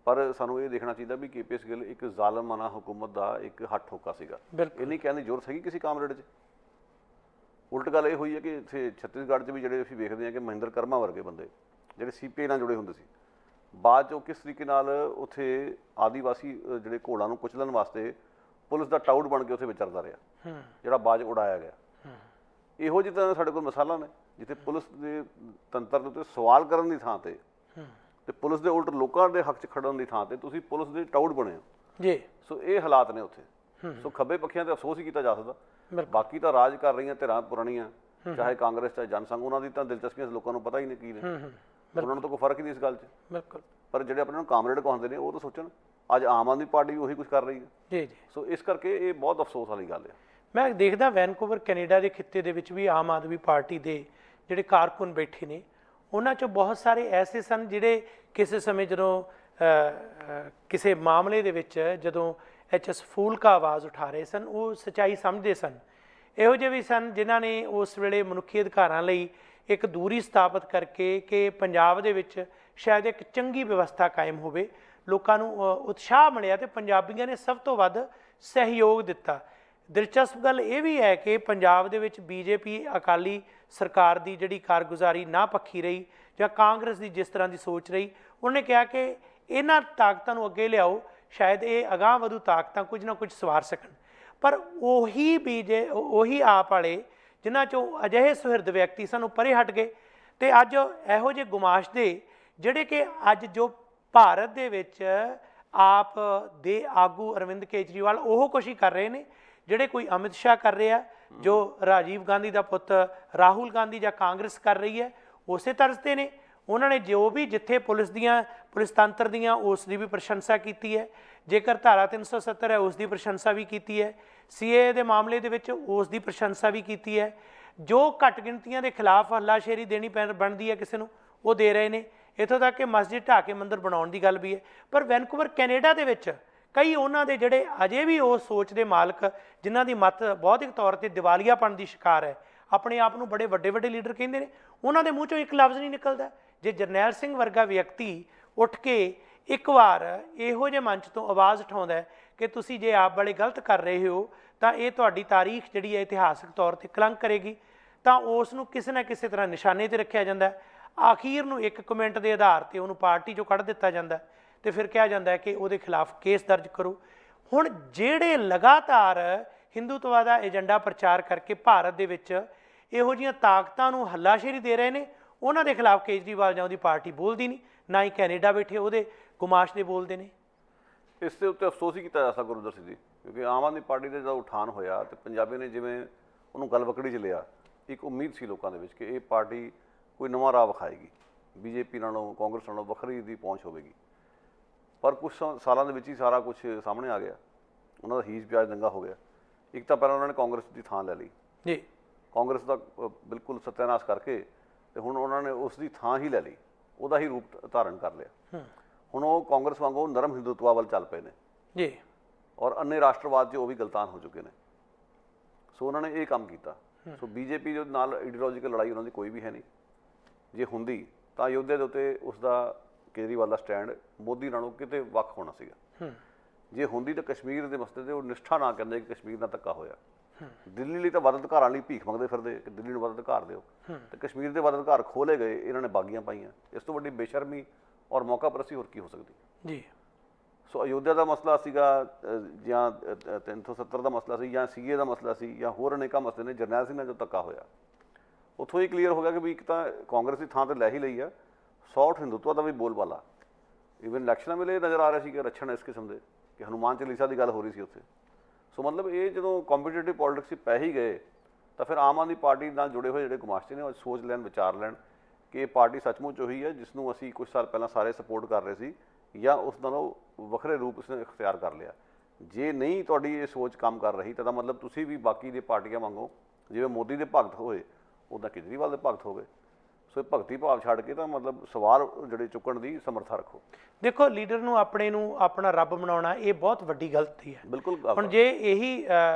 ਪਰ ਸਾਨੂੰ ਇਹ ਦੇਖਣਾ ਚਾਹੀਦਾ ਵੀ KPS ਗਿੱਲ ਇੱਕ ਜ਼ਾਲਮਾਨਾ ਹੁਕੂਮਤ ਦਾ ਇੱਕ ਹੱਥ ਠੋਕਾ ਸੀਗਾ। ਇਹ ਨਹੀਂ ਕਹਿਣ ਦੀ ਜ਼ਰੂਰਤ ਹੈਗੀ ਕਿਸੇ ਕਾਮਰੇਡ 'ਚ। ਉਲਟ ਗੱਲ ਇਹ ਹੋਈ ਹੈ ਕਿ ਇੱਥੇ ਛੱਤੀਸਗੜ੍ਹ 'ਚ ਵੀ ਜਿਹੜੇ ਅਸੀਂ ਵੇਖਦੇ ਹਾਂ ਕਿ ਮਹਿੰਦਰ ਕਰਮਾ ਵਰਗੇ ਬੰਦੇ ਜਿਹੜੇ CPI ਨਾਲ ਜੁੜੇ ਹੁੰਦੇ ਸੀ, ਬਾਅਦ 'ਚ ਉਹ ਕਿਸ ਤਰੀਕੇ ਨਾਲ ਉੱਥੇ ਆਦੀਵਾਸੀ ਜਿਹੜੇ ਘੋੜਾਂ ਨੂੰ ਕੁਚਲਣ ਵਾਸਤੇ ਪੁਲਿਸ ਦਾ ਟਾਊਟ ਬਣ ਕੇ ਉੱਥੇ ਵਿਚਰਦਾ ਰਿਹਾ, ਜਿਹੜਾ ਬਾਜ ਉਡਾਇਆ ਗਿਆ। ਇਹੋ ਜਿਹੇ ਤਾਂ ਸਾਡੇ ਕੋਲ ਮਿਸਾਲਾਂ ਨੇ ਜਿੱਥੇ ਪੁਲਿਸ ਦੇ ਤੰਤਰ ਦੇ ਉੱਤੇ ਸਵਾਲ ਕਰਨ ਦੀ ਥਾਂ ਤੇ ਪੁਲਿਸ ਦੇ ਉਲਟ ਲੋਕਾਂ ਦੇ ਹੱਕ 'ਚ ਖੜਨ ਦੀ ਥਾਂ ਤੇ ਤੁਸੀਂ ਪੁਲਿਸ ਦੇ ਟਾਊਟ ਬਣੇ ਹੋ। ਸੋ ਇਹ ਹਾਲਾਤ ਨੇ ਉੱਥੇ। ਸੋ ਖੱਬੇ ਪੱਖੀਆਂ ਤੇ ਅਫਸੋਸ ਹੀ ਕੀਤਾ ਜਾ ਸਕਦਾ, ਬਾਕੀ ਤਾਂ ਰਾਜ ਕਰ ਰਹੀਆਂ ਧਿਰਾਂ ਪੁਰਾਣੀਆਂ, ਚਾਹੇ ਕਾਂਗਰਸ ਚਾਹੇ ਜਨਸੰਘ, ਉਹਨਾਂ ਦੀ ਤਾਂ ਦਿਲਚਸਪੀਆਂ ਲੋਕਾਂ ਨੂੰ ਪਤਾ ਹੀ ਨਹੀਂ ਕੀ ਨੇ, ਉਹਨਾਂ ਨੂੰ ਤਾਂ ਕੋਈ ਫਰਕ ਹੀ ਨਹੀਂ ਇਸ ਗੱਲ 'ਚ। ਪਰ ਜਿਹੜੇ ਆਪਣੇ ਨੂੰ ਕਾਮਰੇਡ ਕਹਾਉਂਦੇ ਨੇ ਉਹ ਤਾਂ ਸੋਚਣ, ਅੱਜ ਆਮ ਆਦਮੀ ਪਾਰਟੀ ਵੀ ਉਹੀ ਕੁਝ ਕਰ ਰਹੀ ਹੈ। ਸੋ ਇਸ ਕਰਕੇ ਇਹ ਬਹੁਤ ਅਫਸੋਸ ਵਾਲੀ ਗੱਲ ਹੈ। ਮੈਂ ਦੇਖਦਾ ਵੈਨਕੂਵਰ ਕੈਨੇਡਾ ਦੇ ਖਿੱਤੇ ਦੇ ਵਿੱਚ ਵੀ ਆਮ ਆਦਮੀ ਪਾਰਟੀ ਦੇ ਜਿਹੜੇ ਕਾਰਕੁਨ ਬੈਠੇ ਨੇ, ਉਹਨਾਂ 'ਚੋਂ ਬਹੁਤ ਸਾਰੇ ਐਸੇ ਸਨ ਜਿਹੜੇ ਕਿਸੇ ਸਮੇਂ ਜਦੋਂ ਕਿਸੇ ਮਾਮਲੇ ਦੇ ਵਿੱਚ ਜਦੋਂ HS ਫੂਲਕਾ ਆਵਾਜ਼ ਉਠਾ ਰਹੇ ਸਨ, ਉਹ ਸੱਚਾਈ ਸਮਝਦੇ ਸਨ। ਇਹੋ ਜਿਹੇ ਵੀ ਸਨ ਜਿਨ੍ਹਾਂ ਨੇ ਉਸ ਵੇਲੇ ਮਨੁੱਖੀ ਅਧਿਕਾਰਾਂ ਲਈ ਇੱਕ ਦੂਰੀ ਸਥਾਪਿਤ ਕਰਕੇ ਕਿ ਪੰਜਾਬ ਦੇ ਵਿੱਚ ਸ਼ਾਇਦ ਇੱਕ ਚੰਗੀ ਵਿਵਸਥਾ ਕਾਇਮ ਹੋਵੇ, ਲੋਕਾਂ ਨੂੰ ਉਤਸ਼ਾਹ ਮਿਲਿਆ ਤੇ ਪੰਜਾਬੀਆਂ ਨੇ ਸਭ ਤੋਂ ਵੱਧ ਸਹਿਯੋਗ ਦਿੱਤਾ। ਦਿਲਚਸਪ ਗੱਲ ਇਹ ਵੀ ਹੈ ਕਿ ਪੰਜਾਬ ਦੇ ਵਿੱਚ ਬੀਜੇਪੀ ਅਕਾਲੀ ਸਰਕਾਰ ਦੀ ਜਿਹੜੀ ਕਾਰਗੁਜ਼ਾਰੀ ਨਾ ਪੱਖੀ ਰਹੀ ਜਾਂ ਕਾਂਗਰਸ ਦੀ ਜਿਸ ਤਰ੍ਹਾਂ ਦੀ ਸੋਚ ਰਹੀ, ਉਹਨੇ ਕਿਹਾ ਕਿ ਇਹਨਾਂ ਤਾਕਤਾਂ ਨੂੰ ਅੱਗੇ ਲਿਆਓ, ਸ਼ਾਇਦ ਇਹ ਅਗਾਂਹ ਵਧੂ ਤਾਕਤਾਂ ਕੁਝ ਨਾ ਕੁਝ ਸਵਾਰ ਸਕਣ। ਪਰ ਉਹੀ ਆਪ ਵਾਲੇ ਜਿਨ੍ਹਾਂ 'ਚੋਂ ਅਜਿਹੇ ਸੁਹਿਰਦ ਵਿਅਕਤੀ ਸਨ ਉਹ ਪਰੇ ਹਟ ਗਏ ਅਤੇ ਅੱਜ ਇਹੋ ਜਿਹੇ ਗੁਮਾਸ਼ਦੇ ਜਿਹੜੇ ਕਿ ਅੱਜ ਜੋ ਭਾਰਤ ਦੇ ਵਿੱਚ ਆਪ ਦੇ ਆਗੂ ਅਰਵਿੰਦ ਕੇਜਰੀਵਾਲ ਉਹ ਕੁਛ ਹੀ ਕਰ ਰਹੇ ਨੇ ਜਿਹੜੇ ਕੋਈ ਅਮਿਤ ਸ਼ਾਹ ਕਰ ਰਿਹਾ, ਜੋ ਰਾਜੀਵ ਗਾਂਧੀ ਦਾ ਪੁੱਤ ਰਾਹੁਲ ਗਾਂਧੀ ਜਾਂ ਕਾਂਗਰਸ ਕਰ ਰਹੀ ਹੈ, ਉਸੇ ਤਰਜ਼ 'ਤੇ ਨੇ। ਉਹਨਾਂ ਨੇ ਜੋ ਵੀ ਜਿੱਥੇ ਪੁਲਿਸ ਤੰਤਰ ਦੀਆਂ ਉਸ ਦੀ ਵੀ ਪ੍ਰਸ਼ੰਸਾ ਕੀਤੀ ਹੈ, ਜੇਕਰ ਧਾਰਾ 370 ਹੈ ਉਸ ਦੀ ਪ੍ਰਸ਼ੰਸਾ ਵੀ ਕੀਤੀ ਹੈ, CAA ਦੇ ਮਾਮਲੇ ਦੇ ਵਿੱਚ ਉਸ ਦੀ ਪ੍ਰਸ਼ੰਸਾ ਵੀ ਕੀਤੀ ਹੈ, ਜੋ ਘੱਟ ਗਿਣਤੀਆਂ ਦੇ ਖਿਲਾਫ ਹੱਲਾਸ਼ੇਰੀ ਦੇਣੀ ਬਣਦੀ ਹੈ ਕਿਸੇ ਨੂੰ ਉਹ ਦੇ ਰਹੇ ਨੇ, ਇੱਥੋਂ ਤੱਕ ਕਿ ਮਸਜਿਦ ਢਾਹ ਕੇ ਮੰਦਰ ਬਣਾਉਣ ਦੀ ਗੱਲ ਵੀ ਹੈ। ਪਰ ਵੈਨਕੂਵਰ ਕੈਨੇਡਾ ਦੇ ਵਿੱਚ ਕਈ ਉਹਨਾਂ ਦੇ ਜਿਹੜੇ ਅਜੇ ਵੀ ਉਸ ਸੋਚ ਦੇ ਮਾਲਕ ਜਿਨ੍ਹਾਂ ਦੀ ਮੱਤ ਬੌਧਿਕ ਤੌਰ 'ਤੇ ਦਿਵਾਲੀਆਪਣ ਦੀ ਸ਼ਿਕਾਰ ਹੈ, ਆਪਣੇ ਆਪ ਨੂੰ ਬੜੇ ਵੱਡੇ ਵੱਡੇ ਲੀਡਰ ਕਹਿੰਦੇ ਨੇ, ਉਹਨਾਂ ਦੇ ਮੂੰਹ 'ਚੋਂ ਇੱਕ ਲਫ਼ਜ਼ ਨਹੀਂ ਨਿਕਲਦਾ। ਜੇ ਜਰਨੈਲ ਸਿੰਘ ਵਰਗਾ ਵਿਅਕਤੀ ਉੱਠ ਕੇ ਇੱਕ ਵਾਰ ਇਹੋ ਜਿਹੇ ਮੰਚ ਤੋਂ ਆਵਾਜ਼ ਉਠਾਉਂਦਾ ਕਿ ਤੁਸੀਂ ਜੇ ਆਪ ਵਾਲੇ ਗਲਤ ਕਰ ਰਹੇ ਹੋ ਤਾਂ ਇਹ ਤੁਹਾਡੀ ਤਾਰੀਖ ਜਿਹੜੀ ਹੈ ਇਤਿਹਾਸਕ ਤੌਰ 'ਤੇ ਕਲੰਕ ਕਰੇਗੀ, ਤਾਂ ਉਸ ਨੂੰ ਕਿਸੇ ਨਾ ਕਿਸੇ ਤਰ੍ਹਾਂ ਨਿਸ਼ਾਨੇ 'ਤੇ ਰੱਖਿਆ ਜਾਂਦਾ। ਆਖੀਰ ਨੂੰ ਇੱਕ ਕਮੈਂਟ ਦੇ ਆਧਾਰ 'ਤੇ ਉਹਨੂੰ ਪਾਰਟੀ 'ਚੋਂ ਕੱਢ ਦਿੱਤਾ ਜਾਂਦਾ ਅਤੇ ਫਿਰ ਕਿਹਾ ਜਾਂਦਾ ਕਿ ਉਹਦੇ ਖਿਲਾਫ ਕੇਸ ਦਰਜ ਕਰੋ। ਹੁਣ ਜਿਹੜੇ ਲਗਾਤਾਰ ਹਿੰਦੂਤਵਾ ਦਾ ਏਜੰਡਾ ਪ੍ਰਚਾਰ ਕਰਕੇ ਭਾਰਤ ਦੇ ਵਿੱਚ ਇਹੋ ਜਿਹੀਆਂ ਤਾਕਤਾਂ ਨੂੰ ਹੱਲਾਸ਼ੇਰੀ ਦੇ ਰਹੇ ਨੇ, ਉਹਨਾਂ ਦੇ ਖਿਲਾਫ ਕੇਜਰੀਵਾਲ ਜਾਂ ਉਹਦੀ ਪਾਰਟੀ ਬੋਲਦੀ ਨਹੀਂ, ਨਾ ਹੀ ਕੈਨੇਡਾ ਬੈਠੇ ਉਹਦੇ ਗੁਮਾਸ਼ ਦੇ ਬੋਲਦੇ ਨੇ। ਇਸ ਦੇ ਉੱਤੇ ਅਫਸੋਸ ਹੀ ਕੀਤਾ ਜਾ ਸਕਦਾ ਗੁਰਵਿੰਦਰ ਸਿੰਘ ਜੀ, ਕਿਉਂਕਿ ਆਮ ਆਦਮੀ ਪਾਰਟੀ ਦਾ ਜਦੋਂ ਉਠਾਨ ਹੋਇਆ ਅਤੇ ਪੰਜਾਬੀ ਨੇ ਜਿਵੇਂ ਉਹਨੂੰ ਗਲਵਕੜੀ 'ਚ ਲਿਆ, ਇੱਕ ਉਮੀਦ ਸੀ ਲੋਕਾਂ ਦੇ ਵਿੱਚ ਕਿ ਇਹ ਪਾਰਟੀ ਕੋਈ ਨਵਾਂ ਰਾਹ ਵਿਖਾਏਗੀ, ਬੀਜੇਪੀ ਨਾਲੋਂ ਕਾਂਗਰਸ ਨਾਲੋਂ ਵੱਖਰੀ ਦੀ ਪਹੁੰਚ ਹੋਵੇਗੀ। ਪਰ ਕੁਛ ਸਾਲਾਂ ਦੇ ਵਿੱਚ ਹੀ ਸਾਰਾ ਕੁਛ ਸਾਹਮਣੇ ਆ ਗਿਆ, ਉਹਨਾਂ ਦਾ ਹੀਸ ਪਿਆਜ਼ ਦੰਗਾ ਹੋ ਗਿਆ। ਇੱਕ ਤਾਂ ਪਹਿਲਾਂ ਉਹਨਾਂ ਨੇ ਕਾਂਗਰਸ ਦੀ ਥਾਂ ਲੈ ਲਈ ਜੀ, ਕਾਂਗਰਸ ਦਾ ਬਿਲਕੁਲ ਸਤਿਆਨਾਸ਼ ਕਰਕੇ, ਅਤੇ ਹੁਣ ਉਹਨਾਂ ਨੇ ਉਸ ਦੀ ਥਾਂ ਹੀ ਲੈ ਲਈ, ਉਹਦਾ ਹੀ ਰੂਪ ਧਾਰਨ ਕਰ ਲਿਆ। ਹੁਣ ਉਹ ਕਾਂਗਰਸ ਵਾਂਗੂ ਨਰਮ ਹਿੰਦੂਤਵਾ ਵੱਲ ਚੱਲ ਪਏ ਨੇ ਜੀ, ਔਰ ਅੰਨੇ ਰਾਸ਼ਟਰਵਾਦ 'ਚ ਉਹ ਵੀ ਗਲਤਾਨ ਹੋ ਚੁੱਕੇ ਨੇ। ਸੋ ਉਹਨਾਂ ਨੇ ਇਹ ਕੰਮ ਕੀਤਾ। ਸੋ ਬੀਜੇਪੀ ਦੇ ਨਾਲ ਆਈਡੀਓਲੋਜੀਕਲ ਲੜਾਈ ਉਹਨਾਂ ਦੀ ਕੋਈ ਵੀ ਹੈ ਨਹੀਂ। ਜੇ ਹੁੰਦੀ ਤਾਂ ਅਯੋਧਿਆ ਦੇ ਉੱਤੇ ਉਸ ਦਾ ਕੇਜਰੀਵਾਲ ਦਾ ਸਟੈਂਡ ਮੋਦੀ ਨਾਲੋਂ ਕਿਤੇ ਵੱਖ ਹੋਣਾ ਸੀਗਾ। ਜੇ ਹੁੰਦੀ ਤਾਂ ਕਸ਼ਮੀਰ ਦੇ ਮਸਲੇ 'ਤੇ ਉਹ ਨਿਸ਼ਠਾ ਨਾ ਕਹਿੰਦੇ ਕਿ ਕਸ਼ਮੀਰ ਨਾਲ ਧੱਕਾ ਹੋਇਆ। ਦਿੱਲੀ ਲਈ ਤਾਂ ਵੱਧ ਅਧਿਕਾਰਾਂ ਲਈ ਭੀਖ ਮੰਗਦੇ ਫਿਰਦੇ ਕਿ ਦਿੱਲੀ ਨੂੰ ਵੱਧ ਅਧਿਕਾਰ ਦਿਓ, ਅਤੇ ਕਸ਼ਮੀਰ ਦੇ ਵੱਧ ਅਧਿਕਾਰ ਖੋਲੇ ਗਏ, ਇਹਨਾਂ ਨੇ ਬਾਗੀਆਂ ਪਾਈਆਂ। ਇਸ ਤੋਂ ਵੱਡੀ ਬੇਸ਼ਰਮੀ ਔਰ ਮੌਕਾ ਪ੍ਰਸਤੀ ਹੋਰ ਕੀ ਹੋ ਸਕਦੀ ਜੀ। ਸੋ ਅਯੋਧਿਆ ਦਾ ਮਸਲਾ ਸੀਗਾ ਜਾਂ 370 ਦਾ ਮਸਲਾ ਸੀ ਜਾਂ CAA ਦਾ ਮਸਲਾ ਸੀ ਜਾਂ ਹੋਰ ਅਨੇਕਾਂ ਮਸਲੇ ਨੇ, ਜਰਨੈਲ ਸਿੰਘ ਨਾਲ ਜੋ ਧੱਕਾ ਹੋਇਆ ਉੱਥੋਂ ਹੀ ਕਲੀਅਰ ਹੋ ਗਿਆ ਕਿ ਵੀ ਇੱਕ ਤਾਂ ਕਾਂਗਰਸ ਦੀ ਥਾਂ 'ਤੇ ਲੈ ਹੀ ਲਈ ਆ, ਸੌਫਟ ਹਿੰਦੂਤਵਾ ਦਾ ਵੀ ਬੋਲਬਾਲਾ। ਈਵਨ ਇਲੈਕਸ਼ਨਾਂ ਵੇਲੇ ਨਜ਼ਰ ਆ ਰਿਹਾ ਸੀ ਕਿ ਲੱਛਣ ਇਸ ਕਿਸਮ ਦੇ ਕਿ ਹਨੂੰਮਾਨ ਚਾਲੀਸਾ ਦੀ ਗੱਲ ਹੋ ਰਹੀ ਸੀ ਉੱਥੇ। ਸੋ ਮਤਲਬ ਇਹ ਜਦੋਂ ਕੰਪੀਟੀਟਿਵ ਪੋਲਿਟਿਕਸ 'ਚ ਪੈ ਹੀ ਗਏ ਤਾਂ ਫਿਰ ਆਮ ਆਦਮੀ ਪਾਰਟੀ ਨਾਲ ਜੁੜੇ ਹੋਏ ਜਿਹੜੇ ਗੁਮਾਸ਼ਤੇ ਨੇ ਉਹ ਸੋਚ ਲੈਣ, ਵਿਚਾਰ ਲੈਣ ਕਿ ਇਹ ਪਾਰਟੀ ਸੱਚਮੁੱਚ ਉਹੀ ਹੈ ਜਿਸ ਨੂੰ ਅਸੀਂ ਕੁਝ ਸਾਲ ਪਹਿਲਾਂ ਸਾਰੇ ਸਪੋਰਟ ਕਰ ਰਹੇ ਸੀ, ਜਾਂ ਉਸ ਨਾਲੋਂ ਵੱਖਰੇ ਰੂਪ ਉਸਨੇ ਇਖਤਿਆਰ ਕਰ ਲਿਆ। ਜੇ ਨਹੀਂ ਤੁਹਾਡੀ ਇਹ ਸੋਚ ਕੰਮ ਕਰ ਰਹੀ ਤਾਂ ਮਤਲਬ ਤੁਸੀਂ ਵੀ ਬਾਕੀ ਦੇ ਪਾਰਟੀਆਂ ਵਾਂਗੂ ਜਿਵੇਂ ਮੋਦੀ ਦੇ ਭਗਤ ਹੋਏ ਉੱਦਾਂ ਕੇਜਰੀਵਾਲ ਦੇ ਭਗਤ ਹੋ ਗਏ। ਸੋ ਇਹ ਭਗਤੀ ਭਾਵ ਛੱਡ ਕੇ ਤਾਂ ਮਤਲਬ ਸਵਾਲ ਜਿਹੜੇ ਚੁੱਕਣ ਦੀ ਸਮਰੱਥਾ ਰੱਖੋ। ਦੇਖੋ, ਲੀਡਰ ਨੂੰ ਆਪਣੇ ਨੂੰ ਆਪਣਾ ਰੱਬ ਬਣਾਉਣਾ ਇਹ ਬਹੁਤ ਵੱਡੀ ਗਲਤੀ ਹੈ। ਬਿਲਕੁਲ। ਹੁਣ ਜੇ ਇਹੀ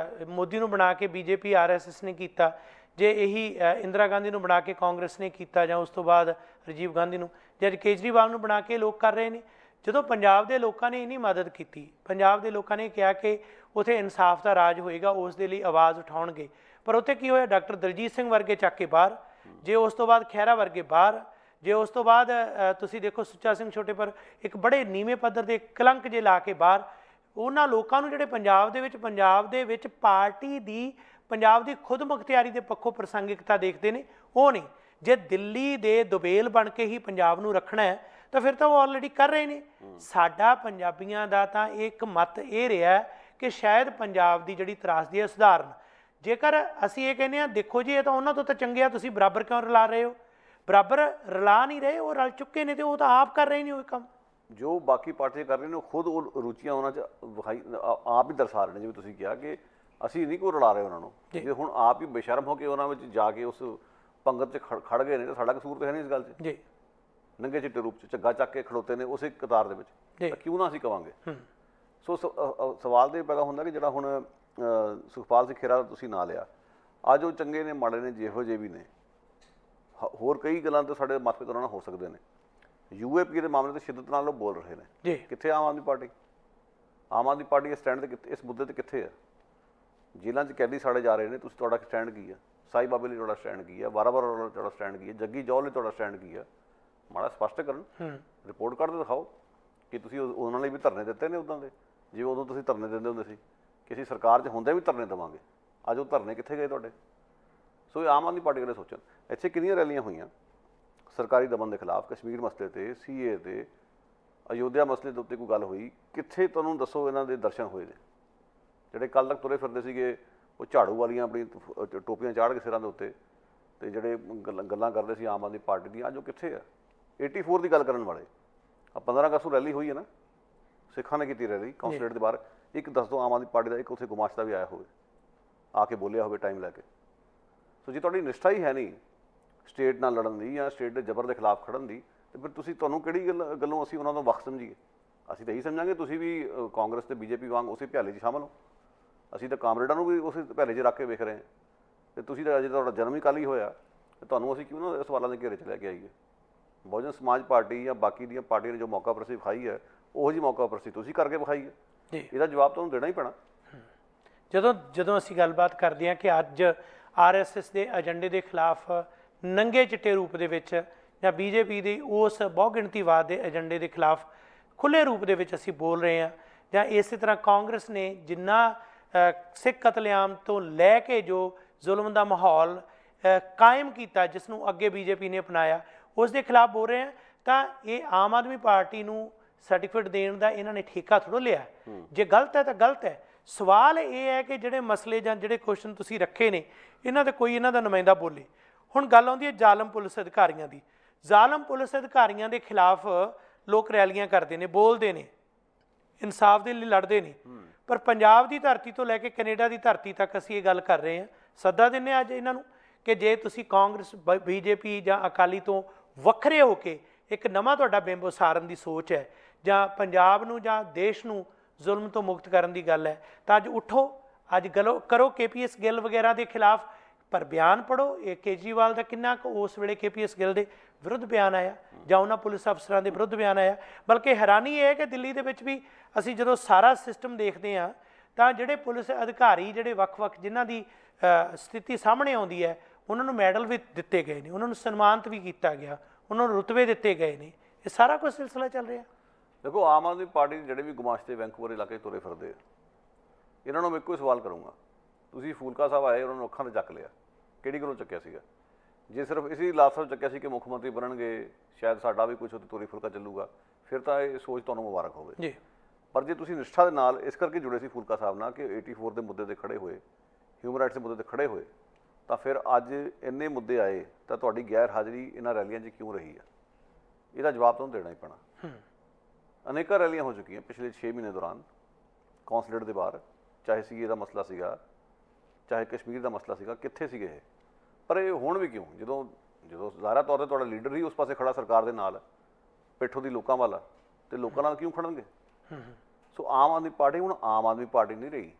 ਮੋਦੀ ਨੂੰ ਬਣਾ ਕੇ BJP RSS ਨੇ ਕੀਤਾ, ਜੇ ਇਹੀ ਇੰਦਰਾ ਗਾਂਧੀ ਨੂੰ ਬਣਾ ਕੇ ਕਾਂਗਰਸ ਨੇ ਕੀਤਾ, ਜਾਂ ਉਸ ਤੋਂ ਬਾਅਦ ਰਾਜੀਵ ਗਾਂਧੀ ਨੂੰ, ਜੇ ਅੱਜ ਕੇਜਰੀਵਾਲ ਨੂੰ ਬਣਾ ਕੇ ਲੋਕ ਕਰ ਰਹੇ ਨੇ। ਜਦੋਂ ਪੰਜਾਬ ਦੇ ਲੋਕਾਂ ਨੇ ਇੰਨੀ ਮਦਦ ਕੀਤੀ, ਪੰਜਾਬ ਦੇ ਲੋਕਾਂ ਨੇ ਕਿਹਾ ਕਿ ਉੱਥੇ ਇਨਸਾਫ ਦਾ ਰਾਜ ਹੋਏਗਾ, ਉਸ ਦੇ ਲਈ ਆਵਾਜ਼ ਉਠਾਉਣਗੇ, ਪਰ ਉੱਥੇ ਕੀ ਹੋਇਆ? ਡਾਕਟਰ ਦਲਜੀਤ ਸਿੰਘ ਵਰਗੇ ਚੱਕ ਕੇ ਬਾਹਰ, ਜੇ ਉਸ ਤੋਂ ਬਾਅਦ ਖਹਿਰਾ ਵਰਗੇ ਬਾਹਰ, ਜੇ ਉਸ ਤੋਂ ਬਾਅਦ ਤੁਸੀਂ ਦੇਖੋ ਸੁੱਚਾ ਸਿੰਘ ਛੋਟੇ ਪਰ ਇੱਕ ਬੜੇ ਨੀਵੇਂ ਪੱਧਰ ਦੇ ਕਲੰਕ ਜੇ ਲਾ ਕੇ ਬਾਹਰ। ਉਹਨਾਂ ਲੋਕਾਂ ਨੂੰ ਜਿਹੜੇ ਪੰਜਾਬ ਦੇ ਵਿੱਚ ਪਾਰਟੀ ਦੀ, ਪੰਜਾਬ ਦੀ ਖੁਦ ਮੁਖਤਿਆਰੀ ਦੇ ਪੱਖੋਂ ਪ੍ਰਸੰਗਿਕਤਾ ਦੇਖਦੇ ਨੇ, ਉਹ ਨਹੀਂ। ਜੇ ਦਿੱਲੀ ਦੇ ਦੁਬੇਲ ਬਣ ਕੇ ਹੀ ਪੰਜਾਬ ਨੂੰ ਰੱਖਣਾ ਹੈ ਤਾਂ ਫਿਰ ਤਾਂ ਉਹ ਆਲਰੇਡੀ ਕਰ ਰਹੇ ਨੇ। ਸਾਡਾ ਪੰਜਾਬੀਆਂ ਦਾ ਤਾਂ ਇੱਕ ਮਤ ਇਹ ਰਿਹਾ ਕਿ ਸ਼ਾਇਦ ਪੰਜਾਬ ਦੀ ਜਿਹੜੀ ਤਰਾਸਦੀ ਹੈ ਸੁਧਾਰਨ। ਜੇਕਰ ਅਸੀਂ ਇਹ ਕਹਿੰਦੇ ਹਾਂ ਦੇਖੋ ਜੀ ਇਹ ਤਾਂ ਉਹਨਾਂ ਤੋਂ ਤਾਂ ਚੰਗੇ ਆ, ਤੁਸੀਂ ਬਰਾਬਰ ਕਿਉਂ ਰਲਾ ਰਹੇ ਹੋ? ਬਰਾਬਰ ਰਲਾ ਨਹੀਂ ਰਹੇ, ਉਹ ਰਲ ਚੁੱਕੇ ਨੇ, ਤੇ ਉਹ ਤਾਂ ਆਪ ਕਰ ਰਹੇ ਨੇ ਉਹ ਕੰਮ ਜੋ ਬਾਕੀ ਪਾਰਟੀਆਂ ਕਰ ਰਹੇ ਨੇ। ਉਹ ਖੁਦ ਉਹ ਰੁਚੀਆਂ ਉਹਨਾਂ 'ਚ ਵਿਖਾਈ ਆਪ ਹੀ ਦਰਸਾ ਰਹੇ ਨੇ। ਜਿਵੇਂ ਤੁਸੀਂ ਕਿਹਾ ਕਿ ਅਸੀਂ ਨਹੀਂ ਕੋਈ ਰਲਾ ਰਹੇ ਉਹਨਾਂ ਨੂੰ, ਜੇ ਹੁਣ ਆਪ ਹੀ ਬੇਸ਼ਰਮ ਹੋ ਕੇ ਉਹਨਾਂ ਵਿੱਚ ਜਾ ਕੇ ਉਸ ਪੰਗਤ 'ਚ ਖੜ ਗਏ ਨੇ ਤਾਂ ਸਾਡਾ ਕਸੂਰ ਤਾਂ ਹੈ ਨਹੀਂ ਇਸ ਗੱਲ 'ਚ ਜੀ। ਨੰਗੇ ਚਿੱਟੇ ਰੂਪ 'ਚ ਝੱਗਾ ਚੱਕ ਕੇ ਖੜੋਤੇ ਨੇ ਉਸੇ ਕਤਾਰ ਦੇ ਵਿੱਚ, ਤਾਂ ਕਿਉਂ ਨਾ ਅਸੀਂ ਕਵਾਂਗੇ। ਸੋ ਸਵਾਲ ਤਾਂ ਇਹ ਪੈਦਾ ਹੁੰਦਾ ਕਿ ਜਿਹੜਾ ਹੁਣ ਸੁਖਪਾਲ ਸਿੰਘ ਖਹਿਰਾ ਦਾ ਤੁਸੀਂ ਨਾਂ ਲਿਆ, ਅੱਜ ਉਹ ਚੰਗੇ ਨੇ ਮਾੜੇ ਨੇ ਜਿਹੋ ਜਿਹੇ ਵੀ ਨੇ, ਹੋਰ ਕਈ ਗੱਲਾਂ ਤਾਂ ਸਾਡੇ ਮਾਥੇ ਤੋਂ ਨਾ ਹੋ ਸਕਦੇ ਨੇ। UAP ਦੇ ਮਾਮਲੇ ਤੇ ਸ਼ਿੱਦਤ ਨਾਲ ਉਹ ਬੋਲ ਰਹੇ ਨੇ ਜੀ। ਕਿੱਥੇ Aam Aadmi party? Aam Aadmi party stand ਤੇ ਇਸ ਮੁੱਦੇ ਤੇ ਕਿੱਥੇ ਹੈ? ਜੇਲ੍ਹਾਂ 'ਚ ਕੈਦੀ ਸਾੜੇ ਜਾ ਰਹੇ ਨੇ, ਤੁਸੀਂ ਤੁਹਾਡਾ ਸਟੈਂਡ ਕੀ ਹੈ? ਸਾਈ ਬਾਬੇ ਲਈ ਤੁਹਾਡਾ ਸਟੈਂਡ ਕੀ ਹੈ? ਬਾਰਾਬਰ ਵਾਲਾ ਤੁਹਾਡਾ ਸਟੈਂਡ ਕੀ ਹੈ? ਜੱਗੀ ਜੌਹਲ ਲਈ ਤੁਹਾਡਾ ਸਟੈਂਡ ਕੀ ਹੈ? ਮਾੜਾ ਸਪਸ਼ਟ ਕਰਨ, ਰਿਪੋਰਟ ਕੱਢ ਕੇ ਦਿਖਾਓ ਕਿ ਤੁਸੀਂ ਉਹਨਾਂ ਲਈ ਵੀ ਧਰਨੇ ਦਿੱਤੇ ਨੇ ਉੱਦਾਂ ਦੇ, ਜਿਵੇਂ ਉਦੋਂ ਤੁਸੀਂ ਧਰਨੇ ਦਿੰਦੇ ਹੁੰਦੇ ਸੀ ਕਿ ਅਸੀਂ ਸਰਕਾਰ 'ਚ ਹੁੰਦੇ ਵੀ ਧਰਨੇ ਦੇਵਾਂਗੇ। ਅੱਜ ਉਹ ਧਰਨੇ ਕਿੱਥੇ ਗਏ ਤੁਹਾਡੇ? ਸੋ ਇਹ ਆਮ ਆਦਮੀ ਪਾਰਟੀ ਵਾਲੇ ਸੋਚਣ। ਇੱਥੇ ਕਿੰਨੀਆਂ ਰੈਲੀਆਂ ਹੋਈਆਂ ਸਰਕਾਰੀ ਦਮਨ ਦੇ ਖਿਲਾਫ, ਕਸ਼ਮੀਰ ਮਸਲੇ 'ਤੇ, CA 'ਤੇ, ਅਯੋਧਿਆ ਮਸਲੇ ਦੇ ਉੱਤੇ ਕੋਈ ਗੱਲ ਹੋਈ? ਕਿੱਥੇ ਤੁਹਾਨੂੰ ਦੱਸੋ ਇਹਨਾਂ ਦੇ ਦਰਸ਼ਨ ਹੋਏ ਨੇ? ਜਿਹੜੇ ਕੱਲ੍ਹ ਤੱਕ ਤੁਰੇ ਫਿਰਦੇ ਸੀਗੇ ਉਹ ਝਾੜੂ ਵਾਲੀਆਂ ਆਪਣੀ ਟੋਪੀਆਂ ਚਾੜ੍ਹ ਕੇ ਸਿਰਾਂ ਦੇ ਉੱਤੇ, ਅਤੇ ਜਿਹੜੇ ਗੱਲਾਂ ਕਰਦੇ ਸੀ ਆਮ ਆਦਮੀ ਪਾਰਟੀ ਦੀਆਂ, ਅੱਜ ਉਹ ਕਿੱਥੇ ਆ? 84 ਦੀ ਗੱਲ ਕਰਨ ਵਾਲੇ। ਆ 15 ਅਗਸਤ ਨੂੰ ਰੈਲੀ ਹੋਈ ਹੈ ਨਾ, ਸਿੱਖਾਂ ਨੇ ਕੀਤੀ ਰੈਲੀ ਕੌਂਸਲੇਟ ਦੇ ਬਾਹਰ। ਇੱਕ ਦੱਸ ਦਿਓ ਆਮ ਆਦਮੀ ਪਾਰਟੀ ਦਾ ਇੱਕ ਉੱਥੇ ਗੁਮਾਸ਼ਤਾ ਵੀ ਆਇਆ ਹੋਵੇ, ਆ ਕੇ ਬੋਲਿਆ ਹੋਵੇ ਟਾਈਮ ਲੈ ਕੇ। ਸੋ ਜੇ ਤੁਹਾਡੀ ਨਿਸ਼ਠਾ ਹੀ ਹੈ ਨਹੀਂ ਸਟੇਟ ਨਾਲ ਲੜਨ ਦੀ ਜਾਂ ਸਟੇਟ ਦੇ ਜ਼ਬਰ ਦੇ ਖਿਲਾਫ ਖੜਨ ਦੀ, ਤਾਂ ਫਿਰ ਤੁਹਾਨੂੰ ਕਿਹੜੀ ਗੱਲੋਂ ਅਸੀਂ ਉਹਨਾਂ ਤੋਂ ਵਕਤ ਸਮਝੀਏ? ਅਸੀਂ ਤਾਂ ਇਹੀ ਸਮਝਾਂਗੇ ਤੁਸੀਂ ਵੀ ਕਾਂਗਰਸ ਤੇ BJP ਵਾਂਗ ਉਸੇ ਭਿਆਲੇ 'ਚ ਸ਼ਾਮਲ ਹੋ। ਅਸੀਂ ਤਾਂ ਕਾਮਰੇਡਾਂ ਨੂੰ ਵੀ ਉਸੇ ਭਿਆਲੇ 'ਚ ਰੱਖ ਕੇ ਵੇਖ ਰਹੇ ਹਾਂ, ਅਤੇ ਤੁਸੀਂ ਤਾਂ ਅਜੇ ਤੁਹਾਡਾ ਜਨਮ ਹੀ ਕੱਲ੍ਹ ਹੀ ਹੋਇਆ, ਅਤੇ ਤੁਹਾਨੂੰ ਅਸੀਂ ਕਿਉਂ ਨਾ ਸਵਾਲਾਂ ਦੇ ਘੇਰੇ 'ਚ ਲੈ ਕੇ ਆਈਏ? ਬਹੁਜਨ ਸਮਾਜ ਪਾਰਟੀ ਜਾਂ ਬਾਕੀ ਦੀਆਂ ਪਾਰਟੀਆਂ ਨੇ ਜੋ ਮੌਕਾ ਪ੍ਰਸਤੀ ਵਿਖਾਈ ਹੈ, ਉਹੋ ਜਿਹੀ ਮੌਕਾ ਪ੍ਰਸਤੀ ਤੁਸੀਂ ਕਰਕੇ ਵਿਖਾਈ ਹੈ। ਇਹਦਾ ਜਵਾਬ ਤੁਹਾਨੂੰ ਦੇਣਾ ਹੀ ਪੈਣਾ। ਜਦੋਂ ਅਸੀਂ ਗੱਲਬਾਤ ਕਰਦੇ ਹਾਂ ਕਿ ਅੱਜ RSS ਦੇ ਏਜੰਡੇ ਦੇ ਖਿਲਾਫ ਨੰਗੇ ਚਿੱਟੇ ਰੂਪ ਦੇ ਵਿੱਚ ਜਾਂ BJP ਦੇ ਉਸ ਬਹੁਗਿਣਤੀਵਾਦ ਦੇ ਏਜੰਡੇ ਦੇ ਖਿਲਾਫ ਖੁੱਲ੍ਹੇ ਰੂਪ ਦੇ ਵਿੱਚ ਅਸੀਂ ਬੋਲ ਰਹੇ ਹਾਂ, ਜਾਂ ਇਸੇ ਤਰ੍ਹਾਂ ਕਾਂਗਰਸ ਨੇ ਜਿੰਨਾ ਸਿੱਖ ਕਤਲੇਆਮ ਤੋਂ ਲੈ ਕੇ ਜੋ ਜ਼ੁਲਮ ਦਾ ਮਾਹੌਲ ਕਾਇਮ ਕੀਤਾ, ਜਿਸ ਨੂੰ ਅੱਗੇ BJP ਨੇ ਅਪਣਾਇਆ, ਉਸ ਦੇ ਖਿਲਾਫ ਬੋਲ ਰਹੇ ਹਾਂ, ਤਾਂ ਇਹ ਆਮ ਆਦਮੀ ਪਾਰਟੀ ਨੂੰ ਸਰਟੀਫਿਕੇਟ ਦੇਣ ਦਾ ਇਹਨਾਂ ਨੇ ਠੇਕਾ ਥੋੜ੍ਹਾ ਲਿਆ। ਜੇ ਗਲਤ ਹੈ ਤਾਂ ਗਲਤ ਹੈ। ਸਵਾਲ ਇਹ ਹੈ ਕਿ ਜਿਹੜੇ ਮਸਲੇ ਜਾਂ ਜਿਹੜੇ ਕੁਐਸਚਨ ਤੁਸੀਂ ਰੱਖੇ ਨੇ, ਇਹਨਾਂ ਦੇ ਕੋਈ ਇਹਨਾਂ ਦਾ ਨੁਮਾਇੰਦਾ ਬੋਲੇ। ਹੁਣ ਗੱਲ ਆਉਂਦੀ ਹੈ ਜ਼ਾਲਮ ਪੁਲਿਸ ਅਧਿਕਾਰੀਆਂ ਦੀ। ਜ਼ਾਲਮ ਪੁਲਿਸ ਅਧਿਕਾਰੀਆਂ ਦੇ ਖਿਲਾਫ ਲੋਕ ਰੈਲੀਆਂ ਕਰਦੇ ਨੇ, ਬੋਲਦੇ ਨੇ, ਇਨਸਾਫ ਦੇ ਲਈ ਲੜਦੇ ਨੇ, ਪਰ ਪੰਜਾਬ ਦੀ ਧਰਤੀ ਤੋਂ ਲੈ ਕੇ ਕੈਨੇਡਾ ਦੀ ਧਰਤੀ ਤੱਕ ਅਸੀਂ ਇਹ ਗੱਲ ਕਰ ਰਹੇ ਹਾਂ, ਸੱਦਾ ਦਿੰਦੇ ਹਾਂ ਅੱਜ ਇਹਨਾਂ ਨੂੰ ਕਿ ਜੇ ਤੁਸੀਂ ਕਾਂਗਰਸ BJP ਜਾਂ ਅਕਾਲੀ ਤੋਂ ਵੱਖਰੇ ਹੋ ਕੇ ਇੱਕ ਨਵਾਂ ਤੁਹਾਡਾ ਬਿੰਬ ਉਸਾਰਨ ਦੀ ਸੋਚ ਹੈ, ਜਾਂ ਪੰਜਾਬ ਨੂੰ ਜਾਂ ਦੇਸ਼ ਨੂੰ ਜ਼ੁਲਮ ਤੋਂ ਮੁਕਤ ਕਰਨ ਦੀ ਗੱਲ ਹੈ, ਤਾਂ ਅੱਜ ਉੱਠੋ, ਅੱਜ ਕਰੋ KPS ਗਿੱਲ ਵਗੈਰਾ ਦੇ ਖਿਲਾਫ, ਪਰ ਬਿਆਨ ਪੜ੍ਹੋ। ਇਹ ਕੇਜਰੀਵਾਲ ਦਾ ਕਿੰਨਾ ਕੁ ਉਸ ਵੇਲੇ KPS ਗਿੱਲ ਦੇ ਵਿਰੁੱਧ ਬਿਆਨ ਆਇਆ ਜਾਂ ਉਹਨਾਂ ਪੁਲਿਸ ਅਫਸਰਾਂ ਦੇ ਵਿਰੁੱਧ ਬਿਆਨ ਆਇਆ। ਬਲਕਿ ਹੈਰਾਨੀ ਇਹ ਹੈ ਕਿ ਦਿੱਲੀ ਦੇ ਵਿੱਚ ਵੀ ਅਸੀਂ ਜਦੋਂ ਸਾਰਾ ਸਿਸਟਮ ਦੇਖਦੇ ਹਾਂ, ਤਾਂ ਜਿਹੜੇ ਪੁਲਿਸ ਅਧਿਕਾਰੀ ਜਿਹੜੇ ਵੱਖ-ਵੱਖ ਜਿਨ੍ਹਾਂ ਦੀ ਸਥਿਤੀ ਸਾਹਮਣੇ ਆਉਂਦੀ ਹੈ, ਉਹਨਾਂ ਨੂੰ ਮੈਡਲ ਵੀ ਦਿੱਤੇ ਗਏ ਨੇ, ਉਹਨਾਂ ਨੂੰ ਸਨਮਾਨਿਤ ਵੀ ਕੀਤਾ ਗਿਆ, ਉਹਨਾਂ ਨੂੰ ਰੁਤਬੇ ਦਿੱਤੇ ਗਏ ਨੇ। ਇਹ ਸਾਰਾ ਕੁਝ ਸਿਲਸਿਲਾ ਚੱਲ ਰਿਹਾ। ਦੇਖੋ, ਆਮ ਆਦਮੀ ਪਾਰਟੀ ਦੇ ਜਿਹੜੇ ਵੀ ਗੁਮਾਸ਼ਤੇ ਵੈਂਕੂਵਰ ਇਲਾਕੇ ਤੁਰੇ ਫਿਰਦੇ ਆ, ਇਹਨਾਂ ਨੂੰ ਮੈਂ ਇੱਕੋ ਹੀ ਸਵਾਲ ਕਰੂੰਗਾ, ਤੁਸੀਂ ਫੂਲਕਾ ਸਾਹਿਬ ਆਏ, ਉਹਨਾਂ ਨੂੰ ਅੱਖਾਂ 'ਤੇ ਚੱਕ ਲਿਆ, ਕਿਹੜੀ ਗੱਲੋਂ ਚੱਕਿਆ ਸੀਗਾ? ਜੇ ਸਿਰਫ ਇਸੇ ਲਾਲਸਾ ਚੱਕਿਆ ਸੀ ਕਿ ਮੁੱਖ ਮੰਤਰੀ ਬਣਨਗੇ, ਸ਼ਾਇਦ ਸਾਡਾ ਵੀ ਕੁਛ ਉੱਥੇ ਤੋਰੀ ਫੁਲਕਾ ਚੱਲੂਗਾ, ਫਿਰ ਤਾਂ ਇਹ ਸੋਚ ਤੁਹਾਨੂੰ ਮੁਬਾਰਕ ਹੋਵੇ ਜੀ। ਪਰ ਜੇ ਤੁਸੀਂ ਨਿਸ਼ਠਾ ਦੇ ਨਾਲ ਇਸ ਕਰਕੇ ਜੁੜੇ ਸੀ ਫੂਲਕਾ ਸਾਹਿਬ ਨਾਲ ਕਿ 84 ਦੇ ਮੁੱਦੇ 'ਤੇ ਖੜ੍ਹੇ ਹੋਏ, ਹਿਊਮਨ ਰਾਈਟਸ ਦੇ ਮੁੱਦੇ 'ਤੇ ਖੜ੍ਹੇ ਹੋਏ, ਤਾਂ ਫਿਰ ਅੱਜ ਇੰਨੇ ਮੁੱਦੇ ਆਏ ਤਾਂ ਤੁਹਾਡੀ ਗੈਰ ਹਾਜ਼ਰੀ ਇਹਨਾਂ ਰੈਲੀਆਂ 'ਚ ਕਿਉਂ ਰਹੀ ਆ? ਇਹਦਾ ਜਵਾਬ ਤੁਹਾਨੂੰ ਦੇਣਾ ਹੀ ਪੈਣਾ। ਅਨੇਕਾਂ ਰੈਲੀਆਂ ਹੋ ਚੁੱਕੀਆਂ ਪਿਛਲੇ 6 ਮਹੀਨੇ ਦੌਰਾਨ ਕੌਂਸਲੇਟ ਦੇ ਬਾਹਰ, ਚਾਹੇ CA ਦਾ ਮਸਲਾ ਸੀਗਾ, ਚਾਹੇ ਕਸ਼ਮੀਰ ਦਾ ਮਸਲਾ ਸੀਗਾ, ਕਿੱਥੇ ਸੀਗੇ ਇਹ? ਪਰ ਇਹ ਹੁਣ ਵੀ ਕਿਉਂ, ਜਦੋਂ ਜ਼ਾਹਿਰਾ ਤੌਰ 'ਤੇ ਤੁਹਾਡਾ ਲੀਡਰ ਹੀ ਉਸ ਪਾਸੇ ਖੜਾ ਸਰਕਾਰ ਦੇ ਨਾਲ, ਪਿੱਠੋਂ ਦੀ ਲੋਕਾਂ ਵਾਲਾ, ਅਤੇ ਲੋਕਾਂ ਨਾਲ ਕਿਉਂ ਖੜਨਗੇ? ਸੋ ਆਮ ਆਦਮੀ ਪਾਰਟੀ ਹੁਣ ਆਮ ਆਦਮੀ ਪਾਰਟੀ ਨਹੀਂ ਰਹੀ,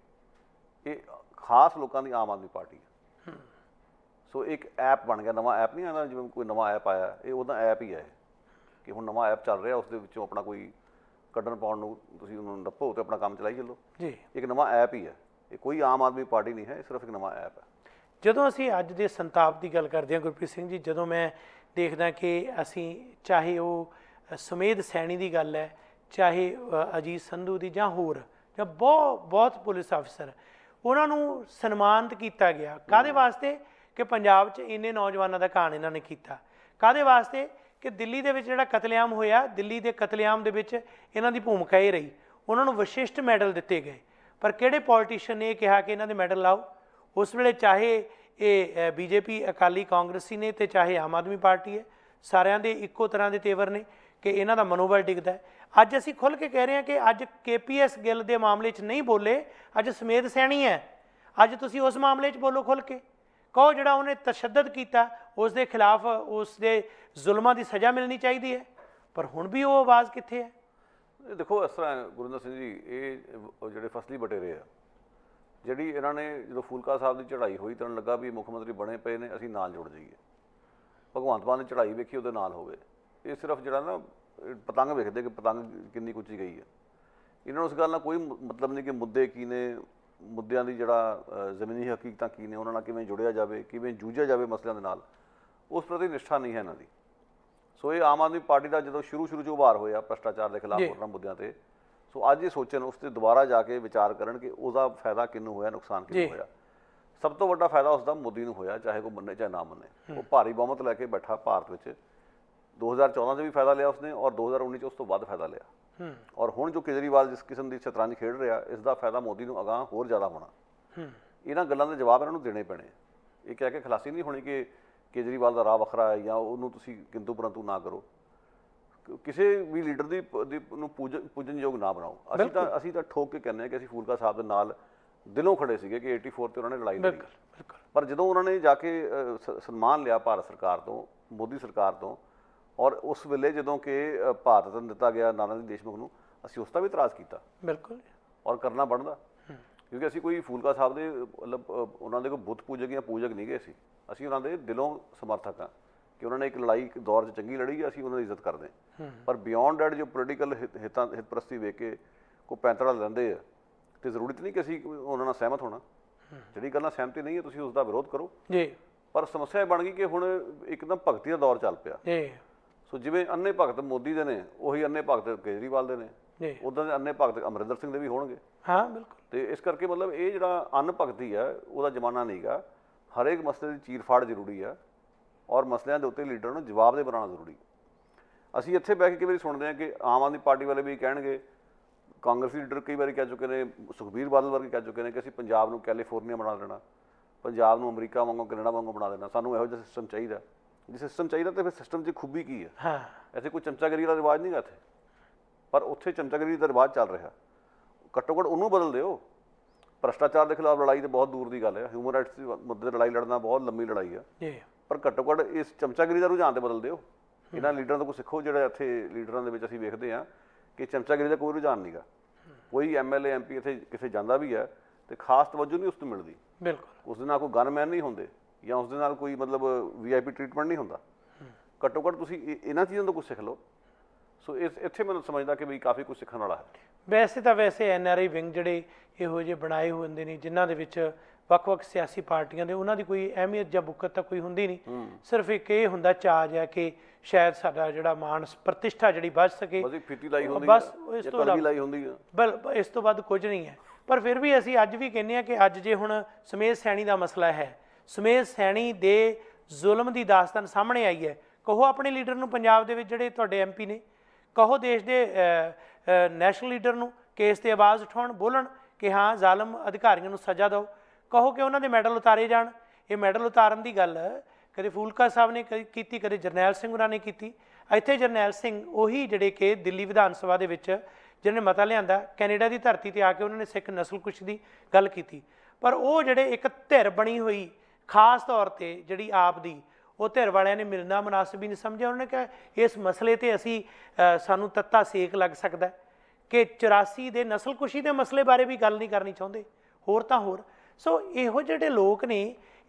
ਇਹ ਖਾਸ ਲੋਕਾਂ ਦੀ ਆਮ ਆਦਮੀ ਪਾਰਟੀ ਹੈ। ਸੋ ਇੱਕ ਐਪ ਬਣ ਗਿਆ, ਨਵਾਂ ਐਪ ਨਹੀਂ ਆਉਂਦਾ, ਜਿਵੇਂ ਕੋਈ ਨਵਾਂ ਐਪ ਆਇਆ, ਇਹ ਉਹਦਾ ਐਪ ਹੀ ਹੈ ਕਿ ਹੁਣ ਨਵਾਂ ਐਪ ਚੱਲ ਰਿਹਾ, ਉਸ ਦੇ ਵਿੱਚੋਂ ਆਪਣਾ ਕੋਈ ਕੱਢਣ ਪਾਉਣ ਨੂੰ ਤੁਸੀਂ ਉਹਨੂੰ ਨੱਪੋ ਅਤੇ ਆਪਣਾ ਕੰਮ ਚਲਾਈ ਚੱਲੋ ਜੀ। ਇੱਕ ਨਵਾਂ ਐਪ ਹੀ ਹੈ, ਇਹ ਕੋਈ ਆਮ ਆਦਮੀ ਪਾਰਟੀ ਨਹੀਂ ਹੈ, ਇਹ ਸਿਰਫ ਇੱਕ ਨਵਾਂ ਐਪ ਹੈ। ਜਦੋਂ ਅਸੀਂ ਅੱਜ ਦੇ ਸੰਤਾਪ ਦੀ ਗੱਲ ਕਰਦੇ ਹਾਂ ਗੁਰਪ੍ਰੀਤ ਸਿੰਘ ਜੀ, ਜਦੋਂ ਮੈਂ ਦੇਖਦਾ ਕਿ ਅਸੀਂ ਚਾਹੇ ਉਹ ਸੁਮੇਧ ਸੈਣੀ ਦੀ ਗੱਲ ਹੈ, ਚਾਹੇ ਅਜੀਤ ਸੰਧੂ ਦੀ, ਜਾਂ ਹੋਰ ਜਾਂ ਬਹੁਤ ਪੁਲਿਸ ਅਫਸਰ, ਉਹਨਾਂ ਨੂੰ ਸਨਮਾਨਿਤ ਕੀਤਾ ਗਿਆ। ਕਾਹਦੇ ਵਾਸਤੇ? ਕਿ ਪੰਜਾਬ 'ਚ ਇੰਨੇ ਨੌਜਵਾਨਾਂ ਦਾ ਘਾਣ ਇਹਨਾਂ ਨੇ ਕੀਤਾ। ਕਾਹਦੇ ਵਾਸਤੇ? ਕਿ ਦਿੱਲੀ ਦੇ ਵਿੱਚ ਜਿਹੜਾ ਕਤਲੇਆਮ ਹੋਇਆ, ਦਿੱਲੀ ਦੇ ਕਤਲੇਆਮ ਦੇ ਵਿੱਚ ਇਹਨਾਂ ਦੀ ਭੂਮਿਕਾ ਇਹ ਰਹੀ। ਉਹਨਾਂ ਨੂੰ ਵਿਸ਼ਿਸ਼ਟ ਮੈਡਲ ਦਿੱਤੇ ਗਏ, ਪਰ ਕਿਹੜੇ ਪੋਲੀਟੀਸ਼ੀਅਨ ਨੇ ਇਹ ਕਿਹਾ ਕਿ ਇਹਨਾਂ ਦੇ ਮੈਡਲ ਲਾਓ? ਉਸ ਵੇਲੇ ਚਾਹੇ ਇਹ BJP ਅਕਾਲੀ ਕਾਂਗਰਸੀ ਨੇ ਅਤੇ ਚਾਹੇ ਆਮ ਆਦਮੀ ਪਾਰਟੀ ਹੈ, ਸਾਰਿਆਂ ਦੇ ਇੱਕੋ ਤਰ੍ਹਾਂ ਦੇ ਤੇਵਰ ਨੇ ਕਿ ਇਹਨਾਂ ਦਾ ਮਨੋਬਲ ਡਿੱਗਦਾ ਹੈ। ਅੱਜ ਅਸੀਂ ਖੁੱਲ੍ਹ ਕੇ ਕਹਿ ਰਹੇ ਹਾਂ ਕਿ ਅੱਜ KPS ਗਿੱਲ ਦੇ ਮਾਮਲੇ 'ਚ ਨਹੀਂ ਬੋਲੇ, ਅੱਜ ਸੁਮੇਧ ਸੈਣੀ ਹੈ, ਅੱਜ ਤੁਸੀਂ ਉਸ ਮਾਮਲੇ 'ਚ ਬੋਲੋ ਖੁੱਲ੍ਹ ਕੇ, ਕਹੋ ਜਿਹੜਾ ਉਹਨੇ ਤਸ਼ੱਦਦ ਕੀਤਾ ਉਸ ਦੇ ਖਿਲਾਫ ਉਸ ਦੇ ਜ਼ੁਲਮਾਂ ਦੀ ਸਜ਼ਾ ਮਿਲਣੀ ਚਾਹੀਦੀ ਹੈ। ਪਰ ਹੁਣ ਵੀ ਉਹ ਆਵਾਜ਼ ਕਿੱਥੇ ਹੈ? ਦੇਖੋ, ਇਸ ਤਰ੍ਹਾਂ ਗੁਰਿੰਦਰ ਸਿੰਘ ਜੀ, ਇਹ ਜਿਹੜੇ ਫਸਲੀ ਬਟੇਰੇ ਆ, ਜਿਹੜੀ ਇਹਨਾਂ ਨੇ ਜਦੋਂ ਫੂਲਕਾ ਸਾਹਿਬ ਦੀ ਚੜ੍ਹਾਈ ਹੋਈ ਤਾਂ ਲੱਗਾ ਵੀ ਮੁੱਖ ਮੰਤਰੀ ਬਣੇ ਪਏ ਨੇ, ਅਸੀਂ ਨਾਲ ਜੁੜ ਜਾਈਏ। ਭਗਵੰਤ ਮਾਨ ਨੇ ਚੜ੍ਹਾਈ ਵੇਖੀ, ਉਹਦੇ ਨਾਲ ਹੋ ਗਏ। ਇਹ ਸਿਰਫ ਜਿਹੜਾ ਨਾ ਪਤੰਗ ਵੇਖਦੇ ਕਿ ਪਤੰਗ ਕਿੰਨੀ ਉੱਚੀ ਗਈ ਹੈ। ਇਹਨਾਂ ਨੂੰ ਉਸ ਗੱਲ ਨਾਲ ਕੋਈ ਮਤਲਬ ਨਹੀਂ ਕਿ ਮੁੱਦੇ ਕੀ ਨੇ, ਮੁੱਦਿਆਂ ਦੀ ਜਿਹੜਾ ਜ਼ਮੀਨੀ ਹਕੀਕਤਾਂ ਕੀ ਨੇ, ਉਹਨਾਂ ਨਾਲ ਕਿਵੇਂ ਜੁੜਿਆ ਜਾਵੇ, ਕਿਵੇਂ ਜੂਝਿਆ ਜਾਵੇ ਮਸਲਿਆਂ ਦੇ ਨਾਲ, ਉਸ ਪ੍ਰਤੀ ਨਿਸ਼ਠਾ ਨਹੀਂ ਹੈ ਇਹਨਾਂ ਦੀ। ਸੋ ਇਹ ਆਮ ਆਦਮੀ ਪਾਰਟੀ ਦਾ ਜਦੋਂ ਸ਼ੁਰੂ 'ਚ ਉਭਾਰ ਹੋਇਆ ਭ੍ਰਿਸ਼ਟਾਚਾਰ ਦੇ ਖਿਲਾਫ ਹੋਰਨਾਂ ਮੁੱਦਿਆਂ ਤੇ, ਸੋ ਅੱਜ ਇਹ ਸੋਚਣ, ਉਸ 'ਤੇ ਦੁਬਾਰਾ ਜਾ ਕੇ ਵਿਚਾਰ ਕਰਨ ਕਿ ਉਹਦਾ ਫਾਇਦਾ ਕਿਹਨੂੰ ਹੋਇਆ, ਨੁਕਸਾਨ ਕਿਹਨੂੰ ਹੋਇਆ। ਸਭ ਤੋਂ ਵੱਡਾ ਫਾਇਦਾ ਉਸ ਦਾ ਮੋਦੀ ਨੂੰ ਹੋਇਆ, ਚਾਹੇ ਕੋਈ ਮੰਨੇ ਚਾਹੇ ਨਾ ਮੰਨੇ। ਉਹ ਭਾਰੀ ਬਹੁਮਤ ਲੈ ਕੇ ਬੈਠਾ ਭਾਰਤ ਵਿੱਚ, 2014 'ਚ ਵੀ ਫਾਇਦਾ ਲਿਆ ਉਸਨੇ ਔਰ 2019 'ਚ ਉਸ ਤੋਂ ਵੱਧ ਫਾਇਦਾ ਲਿਆ। ਔਰ ਹੁਣ ਜੋ ਕੇਜਰੀਵਾਲ ਜਿਸ ਕਿਸਮ ਦੀ ਸ਼ਤਰੰਜ ਖੇਡ ਰਿਹਾ, ਇਸ ਦਾ ਫਾਇਦਾ ਮੋਦੀ ਨੂੰ ਅਗਾਂਹ ਹੋਰ ਜ਼ਿਆਦਾ ਹੋਣਾ। ਇਹਨਾਂ ਗੱਲਾਂ ਦੇ ਜਵਾਬ ਇਹਨਾਂ ਨੂੰ ਦੇਣੇ ਪੈਣੇ। ਇਹ ਕਹਿ ਕੇ ਖਲਾਸੀ ਨਹੀਂ ਹੋਣੀ ਕਿ ਕੇਜਰੀਵਾਲ ਦਾ ਰਾਹ ਵੱਖਰਾ ਹੈ ਜਾਂ ਉਹਨੂੰ ਤੁਸੀਂ ਕਿੰਤੂ ਪਰੰਤੂ ਨਾ ਕਰੋ। ਕਿਸੇ ਵੀ ਲੀਡਰ ਦੀ ਨੂੰ ਪੂਜਨਯੋਗ ਨਾ ਬਣਾਓ। ਅਸੀਂ ਤਾਂ ਠੋਕ ਕੇ ਕਹਿੰਦੇ ਹਾਂ ਕਿ ਅਸੀਂ ਫੂਲਕਾ ਸਾਹਿਬ ਦੇ ਨਾਲ ਦਿਲੋਂ ਖੜੇ ਸੀਗੇ ਕਿ 84 ਤੇ ਉਹਨਾਂ ਨੇ ਲੜਾਈ ਲੜੀ, ਪਰ ਜਦੋਂ ਉਹਨਾਂ ਨੇ ਜਾ ਕੇ ਸਨਮਾਨ ਲਿਆ ਭਾਰਤ ਸਰਕਾਰ ਤੋਂ, ਮੋਦੀ ਸਰਕਾਰ ਤੋਂ, ਔਰ ਉਸ ਵੇਲੇ ਜਦੋਂ ਕਿ ਭਾਰਤ ਨੂੰ ਦਿੱਤਾ ਗਿਆ ਨਾਨਾਜੀ ਦੇਸ਼ਮੁਖ ਨੂੰ, ਅਸੀਂ ਉਸ ਦਾ ਵੀ ਇਤਰਾਜ਼ ਕੀਤਾ। ਬਿਲਕੁਲ, ਔਰ ਕਰਨਾ ਬਣਦਾ, ਕਿਉਂਕਿ ਅਸੀਂ ਕੋਈ ਫੂਲਕਾ ਸਾਹਿਬ ਦੇ ਮਤਲਬ ਉਹਨਾਂ ਦੇ ਕੋਈ ਬੁੱਤ ਪੂਜਕ ਜਾਂ ਪੂਜਕ ਨਹੀਂ ਗਏ ਸੀ। ਅਸੀਂ ਉਹਨਾਂ ਦੇ ਦਿਲੋਂ ਸਮਰਥਕ ਹਾਂ ਕਿ ਉਹਨਾਂ ਨੇ ਇੱਕ ਲੜਾਈ ਇੱਕ ਦੌਰ 'ਚ ਚੰਗੀ ਲੜੀ, ਅਸੀਂ ਉਹਨਾਂ ਦੀ ਇੱਜ਼ਤ ਕਰਦੇ ਹਾਂ। ਪਰ ਬਿਯੋਂਡ ਡੈਟ ਜੋ ਪੋਲੀਟੀਕਲ ਹਿੱਤ ਪ੍ਰਸਤੀ ਵੇਖ ਕੇ ਕੋਈ ਪੈਂਤੜਾ ਲੈਂਦੇ ਆ, ਤੇ ਜ਼ਰੂਰੀ ਤਾਂ ਨਹੀਂ ਕਿ ਅਸੀਂ ਉਹਨਾਂ ਨਾਲ ਸਹਿਮਤ ਹੋਣਾ। ਜਿਹੜੀ ਗੱਲ ਨਾਲ ਸਹਿਮਤੀ ਨਹੀਂ ਹੈ ਤੁਸੀਂ ਉਸ ਦਾ ਵਿਰੋਧ ਕਰੋ ਜੀ। ਪਰ ਸਮੱਸਿਆ ਇਹ ਬਣ ਗਈ ਕਿ ਹੁਣ ਇੱਕਦਮ ਭਗਤੀ ਦਾ ਦੌਰ ਚੱਲ ਪਿਆ। ਸੋ ਜਿਵੇਂ ਅੰਨੇ ਭਗਤ ਮੋਦੀ ਦੇ ਨੇ, ਉਹੀ ਅੰਨੇ ਭਗਤ ਕੇਜਰੀਵਾਲ ਦੇ ਨੇ, ਉੱਦਾਂ ਦੇ ਅੰਨੇ ਭਗਤ ਅਮਰਿੰਦਰ ਸਿੰਘ ਦੇ ਵੀ ਹੋਣਗੇ। ਹਾਂ ਬਿਲਕੁਲ। ਤੇ ਇਸ ਕਰਕੇ ਮਤਲਬ ਇਹ ਜਿਹੜਾ ਅੰਨ ਭਗਤੀ ਹੈ ਉਹਦਾ ਜ਼ਮਾਨਾ ਨਹੀਂ ਗਾ। ਹਰੇਕ ਮਸਲੇ ਦੀ ਚੀਰਫਾੜ ਜ਼ਰੂਰੀ ਆ ਔਰ ਮਸਲਿਆਂ ਦੇ ਉੱਤੇ ਲੀਡਰ ਨੂੰ ਜਵਾਬ ਦੇ ਬਣਾਉਣਾ ਜ਼ਰੂਰੀ। ਅਸੀਂ ਇੱਥੇ ਬਹਿ ਕੇ ਕਈ ਵਾਰੀ ਸੁਣਦੇ ਹਾਂ ਕਿ ਆਮ ਆਦਮੀ ਪਾਰਟੀ ਵਾਲੇ ਵੀ ਕਹਿਣਗੇ, ਕਾਂਗਰਸੀ ਲੀਡਰ ਕਈ ਵਾਰੀ ਕਹਿ ਚੁੱਕੇ ਨੇ, ਸੁਖਬੀਰ ਬਾਦਲ ਵਰਗੇ ਕਹਿ ਚੁੱਕੇ ਨੇ ਕਿ ਅਸੀਂ ਪੰਜਾਬ ਨੂੰ ਕੈਲੀਫੋਰਨੀਆ ਬਣਾ ਦੇਣਾ, ਪੰਜਾਬ ਨੂੰ ਅਮਰੀਕਾ ਵਾਂਗੂ ਕੈਨੇਡਾ ਵਾਂਗੂ ਬਣਾ ਦੇਣਾ, ਸਾਨੂੰ ਇਹੋ ਜਿਹਾ ਸਿਸਟਮ ਚਾਹੀਦਾ। ਜੇ ਸਿਸਟਮ ਚਾਹੀਦਾ ਤਾਂ ਫਿਰ ਸਿਸਟਮ 'ਚ ਖੂਬੀ ਕੀ ਹੈ? ਇੱਥੇ ਕੋਈ ਚਮਚਾਗਿਰੀ ਦਾ ਰਿਵਾਜ ਨਹੀਂ ਗਾ ਇੱਥੇ, ਪਰ ਉੱਥੇ ਚਮਚਾਗਿਰੀ ਦਾ ਰਿਵਾਜ ਚੱਲ ਰਿਹਾ। ਘੱਟੋ ਘੱਟ ਉਹਨੂੰ ਬਦਲ ਦਿਓ। ਭ੍ਰਿਸ਼ਟਾਚਾਰ ਦੇ ਖਿਲਾਫ ਲੜਾਈ ਤਾਂ ਬਹੁਤ ਦੂਰ ਦੀ ਗੱਲ ਹੈ, ਹਿਊਮਨ ਰਾਈਟਸ ਦੇ ਮੁੱਦੇ 'ਤੇ ਲੜਾਈ ਲੜਨਾ ਬਹੁਤ ਲੰਮੀ ਲੜਾਈ ਆ, ਪਰ ਘੱਟੋ ਘੱਟ ਇਸ ਚਮਚਾਗਿਰੀ ਦਾ ਰੁਝਾਨ ਤੇ ਬਦਲ ਦਿਓ। ਇਹਨਾਂ ਲੀਡਰਾਂ ਤੋਂ ਕੁਛ ਸਿੱਖੋ। ਜਿਹੜਾ ਇੱਥੇ ਲੀਡਰਾਂ ਦੇ ਵਿੱਚ ਅਸੀਂ ਵੇਖਦੇ ਹਾਂ ਕਿ ਚਮਚਾਗਿਰੀ ਦਾ ਕੋਈ ਰੁਝਾਨ ਨਹੀਂ ਗਾ। ਕੋਈ MLA MP ਇੱਥੇ ਕਿਸੇ ਜਾਂਦਾ ਵੀ ਹੈ ਤੇ ਖਾਸ ਤਵੱਜੋ ਨਹੀਂ ਉਸ ਨੂੰ ਮਿਲਦੀ। ਬਿਲਕੁਲ, ਉਸ ਦੇ ਨਾਲ ਕੋਈ ਗਨਮੈਨ ਨਹੀਂ ਹੁੰਦੇ ਜਾਂ ਉਸ ਦੇ ਨਾਲ ਕੋਈ ਮਤਲਬ VIP ਟ੍ਰੀਟਮੈਂਟ ਨਹੀਂ ਹੁੰਦਾ। ਘੱਟੋ ਘੱਟ ਤੁਸੀਂ ਇਹਨਾਂ ਚੀਜ਼ਾਂ ਤੋਂ ਕੁਛ ਸਿੱਖ ਲਓ। ਸੋ ਇੱਥੇ ਮੈਨੂੰ ਸਮਝਦਾ ਕਿ ਵੀ ਕਾਫੀ ਕੁਝ ਸਿੱਖਣ ਵਾਲਾ ਹੈ। ਵੈਸੇ ਤਾਂ NRI ਵਿੰਗ ਜਿਹੜੇ ਇਹੋ ਜਿਹੇ ਬਣਾਏ ਹੁੰਦੇ ਨੇ ਜਿਨ੍ਹਾਂ ਦੇ ਵਿੱਚ ਵੱਖ-ਵੱਖ ਸਿਆਸੀ ਪਾਰਟੀਆਂ ਦੇ, ਉਹਨਾਂ ਦੀ ਕੋਈ ਅਹਿਮੀਅਤ ਜਾਂ ਬੁੱਕਤ ਤਾਂ ਕੋਈ ਹੁੰਦੀ ਨਹੀਂ। ਸਿਰਫ ਇੱਕ ਇਹ ਹੁੰਦਾ ਚਾਅ ਹੈ ਕਿ ਸ਼ਾਇਦ ਸਾਡਾ ਜਿਹੜਾ ਮਾਣ ਪ੍ਰਤਿਸ਼ਠਾ ਜਿਹੜੀ ਵੱਧ ਸਕੇ, ਬਸ ਇਸ ਤੋਂ ਇਲਾਵਾ ਇਸ ਤੋਂ ਵੱਧ ਕੁਝ ਨਹੀਂ ਹੈ। ਪਰ ਫਿਰ ਵੀ ਅਸੀਂ ਅੱਜ ਵੀ ਕਹਿੰਦੇ ਹਾਂ ਕਿ ਅੱਜ ਜੇ ਹੁਣ ਸਮੇਤ ਸੈਣੀ ਦਾ ਮਸਲਾ ਹੈ, ਸਮੇਤ ਸੈਣੀ ਦੇ ਜ਼ੁਲਮ ਦੀ ਦਾਸਤਾਨ ਸਾਹਮਣੇ ਆਈ ਹੈ, ਕਹੋ ਆਪਣੇ ਲੀਡਰ ਨੂੰ ਪੰਜਾਬ ਦੇ ਵਿੱਚ ਜਿਹੜੇ ਤੁਹਾਡੇ MP ਨੇ, ਕਹੋ ਦੇਸ਼ ਦੇ ਨੈਸ਼ਨਲ ਲੀਡਰ ਨੂੰ ਕੇਸ 'ਤੇ ਆਵਾਜ਼ ਉਠਾਉਣ, ਬੋਲਣ ਕਿ ਹਾਂ ਜ਼ਾਲਮ ਅਧਿਕਾਰੀਆਂ ਨੂੰ ਸਜ਼ਾ ਦਿਓ, ਕਹੋ ਕਿ ਉਹਨਾਂ ਦੇ ਮੈਡਲ ਉਤਾਰੇ ਜਾਣ। ਇਹ ਮੈਡਲ ਉਤਾਰਨ ਦੀ ਗੱਲ ਕਦੇ ਫੂਲਕਾ ਸਾਹਿਬ ਨੇ ਕੀਤੀ, ਕਦੇ ਜਰਨੈਲ ਸਿੰਘ ਉਹਨਾਂ ਨੇ ਕੀਤੀ। ਇੱਥੇ ਜਰਨੈਲ ਸਿੰਘ ਉਹੀ ਜਿਹੜੇ ਕਿ ਦਿੱਲੀ ਵਿਧਾਨ ਸਭਾ ਦੇ ਵਿੱਚ ਜਿਹਨੇ ਮਤਾ ਲਿਆਂਦਾ, ਕੈਨੇਡਾ ਦੀ ਧਰਤੀ 'ਤੇ ਆ ਕੇ ਉਹਨਾਂ ਨੇ ਸਿੱਖ ਨਸਲਕੁਸ਼ ਦੀ ਗੱਲ ਕੀਤੀ। ਪਰ ਉਹ ਜਿਹੜੇ ਇੱਕ ਧਿਰ ਬਣੀ ਹੋਈ ਖਾਸ ਤੌਰ 'ਤੇ ਜਿਹੜੀ ਆਪ ਦੀ, ਉਹ ਧਿਰ ਵਾਲਿਆਂ ਨੇ ਮਿਲਣਾ ਮੁਨਾਸਿਬ ਹੀ ਨਹੀਂ ਸਮਝਿਆ। ਉਹਨਾਂ ਨੇ ਕਿਹਾ ਇਸ ਮਸਲੇ 'ਤੇ ਅਸੀਂ ਸਾਨੂੰ ਤੱਤਾ ਸੇਕ ਲੱਗ ਸਕਦਾ ਕਿ 84 ਦੇ ਨਸਲਕੁਸ਼ੀ ਦੇ ਮਸਲੇ ਬਾਰੇ ਵੀ ਗੱਲ ਨਹੀਂ ਕਰਨੀ ਚਾਹੁੰਦੇ, ਹੋਰ ਤਾਂ ਹੋਰ। ਸੋ ਇਹੋ ਜਿਹੜੇ ਲੋਕ ਨੇ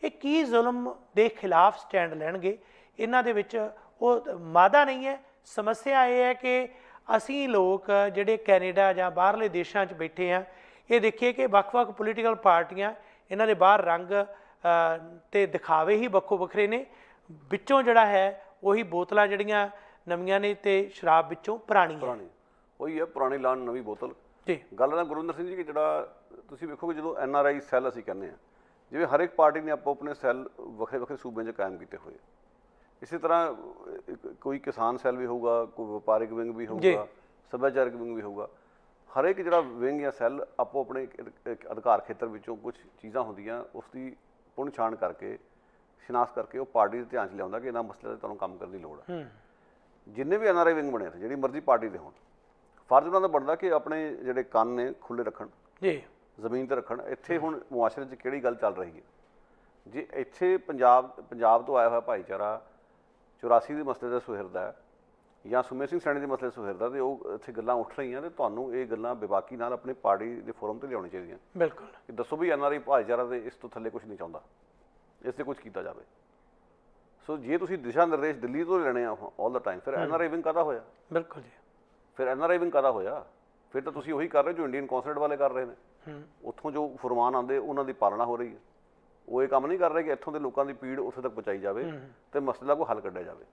ਇਹ ਕੀ ਜ਼ੁਲਮ ਦੇ ਖਿਲਾਫ ਸਟੈਂਡ ਲੈਣਗੇ? ਇਹਨਾਂ ਦੇ ਵਿੱਚ ਉਹ ਮਾਦਾ ਨਹੀਂ ਹੈ। ਸਮੱਸਿਆ ਇਹ ਹੈ ਕਿ ਅਸੀਂ ਲੋਕ ਜਿਹੜੇ ਕੈਨੇਡਾ ਜਾਂ ਬਾਹਰਲੇ ਦੇਸ਼ਾਂ 'ਚ ਬੈਠੇ ਹਾਂ, ਇਹ ਦੇਖੀਏ ਕਿ ਵੱਖ-ਵੱਖ ਪੋਲੀਟੀਕਲ ਪਾਰਟੀਆਂ, ਇਹਨਾਂ ਦੇ ਬਾਹਰ ਰੰਗ ਤੇ ਦਿਖਾਵੇ ਹੀ ਵੱਖੋ ਵੱਖਰੇ ਨੇ, ਵਿੱਚੋਂ ਜਿਹੜਾ ਹੈ ਉਹੀ ਬੋਤਲਾਂ ਜਿਹੜੀਆਂ ਨਵੀਆਂ ਨੇ ਤੇ ਸ਼ਰਾਬ ਵਿੱਚੋਂ ਪੁਰਾਣੀ ਉਹੀ ਹੈ, ਪੁਰਾਣੀ ਲਾਣ ਨਵੀਂ ਬੋਤਲ ਜੀ। ਗੱਲ ਨਾ ਗੁਰਵਿੰਦਰ ਸਿੰਘ ਜੀ ਕਿ ਜਿਹੜਾ ਤੁਸੀਂ ਵੇਖੋਗੇ ਜਦੋਂ NRI ਸੈੱਲ ਅਸੀਂ ਕਹਿੰਦੇ ਹਾਂ, ਜਿਵੇਂ ਹਰ ਇੱਕ ਪਾਰਟੀ ਨੇ ਆਪੋ ਆਪਣੇ ਸੈੱਲ ਵੱਖਰੇ ਵੱਖਰੇ ਸੂਬਿਆਂ 'ਚ ਕਾਇਮ ਕੀਤੇ ਹੋਏ। ਇਸੇ ਤਰ੍ਹਾਂ ਕੋਈ ਕਿਸਾਨ ਸੈੱਲ ਵੀ ਹੋਊਗਾ, ਕੋਈ ਵਪਾਰਿਕ ਵਿੰਗ ਵੀ ਹੋਊਗਾ, ਸੱਭਿਆਚਾਰਕ ਵਿੰਗ ਵੀ ਹੋਊਗਾ। ਹਰ ਇੱਕ ਜਿਹੜਾ ਵਿੰਗ ਜਾਂ ਸੈੱਲ ਆਪੋ ਆਪਣੇ ਅਧਿਕਾਰ ਖੇਤਰ ਵਿੱਚੋਂ ਕੁਝ ਚੀਜ਼ਾਂ ਹੁੰਦੀਆਂ, ਉਸ ਦੀ ਪੁਣ ਛਾਣ ਕਰਕੇ, ਸ਼ਨਾਖਤ ਕਰਕੇ ਉਹ ਪਾਰਟੀ ਦੇ ਧਿਆਨ 'ਚ ਲਿਆਉਂਦਾ ਕਿ ਇਹਨਾਂ ਮਸਲੇ 'ਤੇ ਤੁਹਾਨੂੰ ਕੰਮ ਕਰਨ ਦੀ ਲੋੜ ਹੈ। ਜਿੰਨੇ ਵੀ NRI ਵਿੰਗ ਬਣੇ, ਜਿਹੜੀ ਮਰਜ਼ੀ ਪਾਰਟੀ ਦੇ ਹੋਣ, ਫਰਜ਼ ਉਹਨਾਂ ਦਾ ਬਣਦਾ ਕਿ ਆਪਣੇ ਜਿਹੜੇ ਕੰਨ ਨੇ ਖੁੱਲ੍ਹੇ ਰੱਖਣ ਜੀ, ਜ਼ਮੀਨ 'ਤੇ ਰੱਖਣ। ਇੱਥੇ ਹੁਣ ਮੁਆਸ਼ਰੇ 'ਚ ਕਿਹੜੀ ਗੱਲ ਚੱਲ ਰਹੀ ਹੈ? ਜੇ ਇੱਥੇ ਪੰਜਾਬ ਤੋਂ ਆਇਆ ਹੋਇਆ ਭਾਈਚਾਰਾ 84 ਦੇ ਮਸਲੇ ਦਾ ਸੁਹਿਰਦ ਹੈ, ਜਾਂ ਸੁਮੇਧ ਸਿੰਘ ਸੈਣੀ ਦੇ ਮਸਲੇ ਸੁਹਿਰਦਾ, ਤੇ ਉਹ ਇੱਥੇ ਗੱਲਾਂ ਉੱਠ ਰਹੀਆਂ, ਤੇ ਤੁਹਾਨੂੰ ਇਹ ਗੱਲਾਂ ਬੇਬਾਕੀ ਨਾਲ ਆਪਣੇ ਪਾਰਟੀ ਦੇ ਫੋਰਮ ਤੇ ਲਿਆਉਣੀ ਚਾਹੀਦੀਆਂ। ਬਿਲਕੁਲ, ਕਿ ਦੱਸੋ ਵੀ NRI ਭਾਈਚਾਰਾ ਦੇ ਇਸ ਤੋਂ ਥੱਲੇ ਕੁਝ ਨਹੀਂ ਚਾਹੁੰਦਾ, ਇਸ ਤੇ ਕੁਝ ਕੀਤਾ ਜਾਵੇ। ਸੋ ਜੇ ਤੁਸੀਂ ਦਿਸ਼ਾ ਨਿਰਦੇਸ਼ ਦਿੱਲੀ ਤੋਂ ਲੈਣੇ ਆ ਆਲ ਦਾ ਟਾਈਮ, ਫਿਰ NRI ਵਿੰਗ ਕਾਹਦਾ ਹੋਇਆ? ਬਿਲਕੁਲ ਜੀ, ਫਿਰ NRI ਵਿੰਗ ਕਾਹਦਾ ਹੋਇਆ? ਫਿਰ ਤਾਂ ਤੁਸੀਂ ਉਹੀ ਕਰ ਰਹੇ ਜੋ ਇੰਡੀਅਨ ਕੌਂਸਲੇਟ ਵਾਲੇ ਕਰ ਰਹੇ ਨੇ। ਉੱਥੋਂ ਜੋ ਫਰਮਾਨ ਆਉਂਦੇ ਉਹਨਾਂ ਦੀ ਪਾਲਣਾ ਹੋ ਰਹੀ ਹੈ। ਉਹ ਇਹ ਕੰਮ ਨਹੀਂ ਕਰ ਰਹੇ ਕਿ ਇੱਥੋਂ ਦੇ ਲੋਕਾਂ ਦੀ ਪੀੜ ਉੱਥੇ ਤੱਕ ਪਹੁੰਚਾਈ ਜਾਵੇ ਤੇ ਮਸਲੇ ਦਾ ਕੋਈ ਹੱਲ ਕੱਢਿਆ ਜਾਵੇ।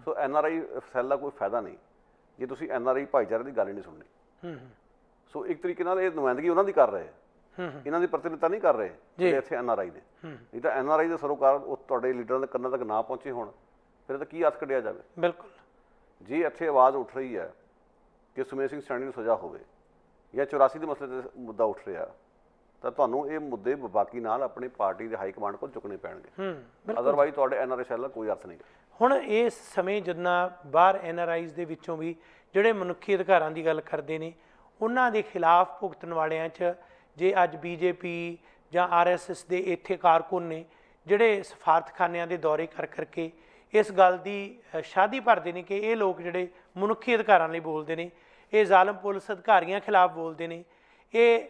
ਸੋ NRI ਸੈੱਲ ਦਾ ਕੋਈ ਫਾਇਦਾ ਨਹੀਂ ਜੇ ਤੁਸੀਂ NRI ਭਾਈਚਾਰੇ ਦੀ ਗੱਲ ਹੀ ਨਹੀਂ ਸੁਣਨੀ। ਸੋ ਇੱਕ ਤਰੀਕੇ ਨਾਲ ਇਹ ਨੁਮਾਇੰਦਗੀ ਉਹਨਾਂ ਦੀ ਕਰ ਰਹੇ ਹੈ, ਇਹਨਾਂ ਦੀ ਪ੍ਰਤੀਨਿਧਤਾ ਨਹੀਂ ਕਰ ਰਹੇ ਜਿਹੜੇ ਇੱਥੇ NRI ਨੇ। ਨਹੀਂ ਤਾਂ NRI ਦੇ ਸਰੋਕਾਰ ਉਹ ਤੁਹਾਡੇ ਲੀਡਰਾਂ ਦੇ ਕੰਨਾਂ ਤੱਕ ਨਾ ਪਹੁੰਚੇ ਹੋਣ, ਫਿਰ ਤਾਂ ਕੀ ਅਰਥ ਕੱਢਿਆ ਜਾਵੇ? ਬਿਲਕੁਲ, ਜੇ ਇੱਥੇ ਆਵਾਜ਼ ਉੱਠ ਰਹੀ ਹੈ ਕਿ ਸੁਮੇਧ ਸਿੰਘ ਸੈਣੀ ਨੂੰ ਸਜ਼ਾ ਹੋਵੇ ਜਾਂ 84 ਦੇ ਮਸਲੇ 'ਤੇ ਮੁੱਦਾ ਉੱਠ ਰਿਹਾ, ਤਾਂ ਤੁਹਾਨੂੰ ਇਹ ਮੁੱਦੇ ਬਾਕੀ ਨਾਲ ਆਪਣੀ ਪਾਰਟੀ ਦੇ ਹਾਈ ਕਮਾਂਡ ਕੋਲ ਚੁੱਕਣੇ ਪੈਣਗੇ। ਅਦਰਵਾਈਜ਼ ਤੁਹਾਡੇ NRI ਸੈੱਲ ਦਾ ਕੋਈ ਅਰਥ ਨਹੀਂ। ਹੁਣ ਇਸ ਸਮੇਂ ਜਿੱਦਾਂ ਬਾਹਰ NRIs ਦੇ ਵਿੱਚੋਂ ਵੀ ਜਿਹੜੇ ਮਨੁੱਖੀ ਅਧਿਕਾਰਾਂ ਦੀ ਗੱਲ ਕਰਦੇ ਨੇ, ਉਹਨਾਂ ਦੇ ਖਿਲਾਫ ਭੁਗਤਣ ਵਾਲਿਆਂ 'ਚ ਜੇ ਅੱਜ BJP ਜਾਂ RSS ਦੇ ਇੱਥੇ ਕਾਰਕੁਨ ਨੇ ਜਿਹੜੇ ਸਫਾਰਤਖਾਨਿਆਂ ਦੇ ਦੌਰੇ ਕਰ ਕਰਕੇ ਇਸ ਗੱਲ ਦੀ ਸ਼ਾਦੀ ਭਰਦੇ ਨੇ ਕਿ ਇਹ ਲੋਕ ਜਿਹੜੇ ਮਨੁੱਖੀ ਅਧਿਕਾਰਾਂ ਲਈ ਬੋਲਦੇ ਨੇ, ਇਹ ਜ਼ਾਲਮ ਪੁਲਿਸ ਅਧਿਕਾਰੀਆਂ ਖਿਲਾਫ ਬੋਲਦੇ ਨੇ, ਇਹ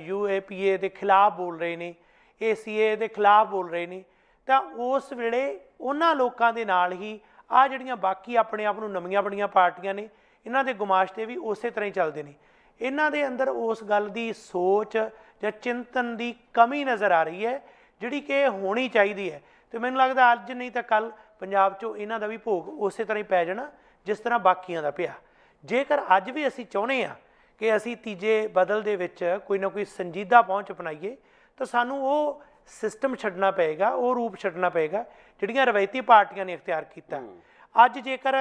UAPA ਦੇ ਖਿਲਾਫ ਬੋਲ ਰਹੇ ਨੇ, ਇਹ CAA ਦੇ ਖਿਲਾਫ ਬੋਲ ਰਹੇ ਨੇ, ਤਾਂ ਉਸ ਵੇਲੇ ਉਹਨਾਂ ਲੋਕਾਂ ਦੇ ਨਾਲ ਹੀ ਆਹ ਜਿਹੜੀਆਂ ਬਾਕੀ ਆਪਣੇ ਆਪ ਨੂੰ ਨਵੀਆਂ ਬੜੀਆਂ ਪਾਰਟੀਆਂ ਨੇ, ਇਹਨਾਂ ਦੇ ਗੁਮਾਸ਼ਤੇ ਵੀ ਉਸੇ ਤਰ੍ਹਾਂ ਹੀ ਚੱਲਦੇ ਨੇ। ਇਹਨਾਂ ਦੇ ਅੰਦਰ ਉਸ ਗੱਲ ਦੀ ਸੋਚ ਜਾਂ ਚਿੰਤਨ ਦੀ ਕਮੀ ਨਜ਼ਰ ਆ ਰਹੀ ਹੈ ਜਿਹੜੀ ਕਿ ਹੋਣੀ ਚਾਹੀਦੀ ਹੈ। ਅਤੇ ਮੈਨੂੰ ਲੱਗਦਾ ਅੱਜ ਨਹੀਂ ਤਾਂ ਕੱਲ੍ਹ ਪੰਜਾਬ 'ਚੋਂ ਇਹਨਾਂ ਦਾ ਵੀ ਭੋਗ ਉਸੇ ਤਰ੍ਹਾਂ ਹੀ ਪੈ ਜਾਣਾ ਜਿਸ ਤਰ੍ਹਾਂ ਬਾਕੀਆਂ ਦਾ ਪਿਆ। ਜੇਕਰ ਅੱਜ ਵੀ ਅਸੀਂ ਚਾਹੁੰਦੇ ਹਾਂ ਕਿ ਅਸੀਂ ਤੀਜੇ ਬਦਲ ਦੇ ਵਿੱਚ ਕੋਈ ਨਾ ਕੋਈ ਸੰਜੀਦਾ ਪਹੁੰਚ ਅਪਣਾਈਏ, ਤਾਂ ਸਾਨੂੰ ਉਹ ਸਿਸਟਮ ਛੱਡਣਾ ਪਏਗਾ, ਉਹ ਰੂਪ ਛੱਡਣਾ ਪਏਗਾ ਜਿਹੜੀਆਂ ਰਵਾਇਤੀ ਪਾਰਟੀਆਂ ਨੇ ਇਖਤਿਆਰ ਕੀਤਾ। ਅੱਜ ਜੇਕਰ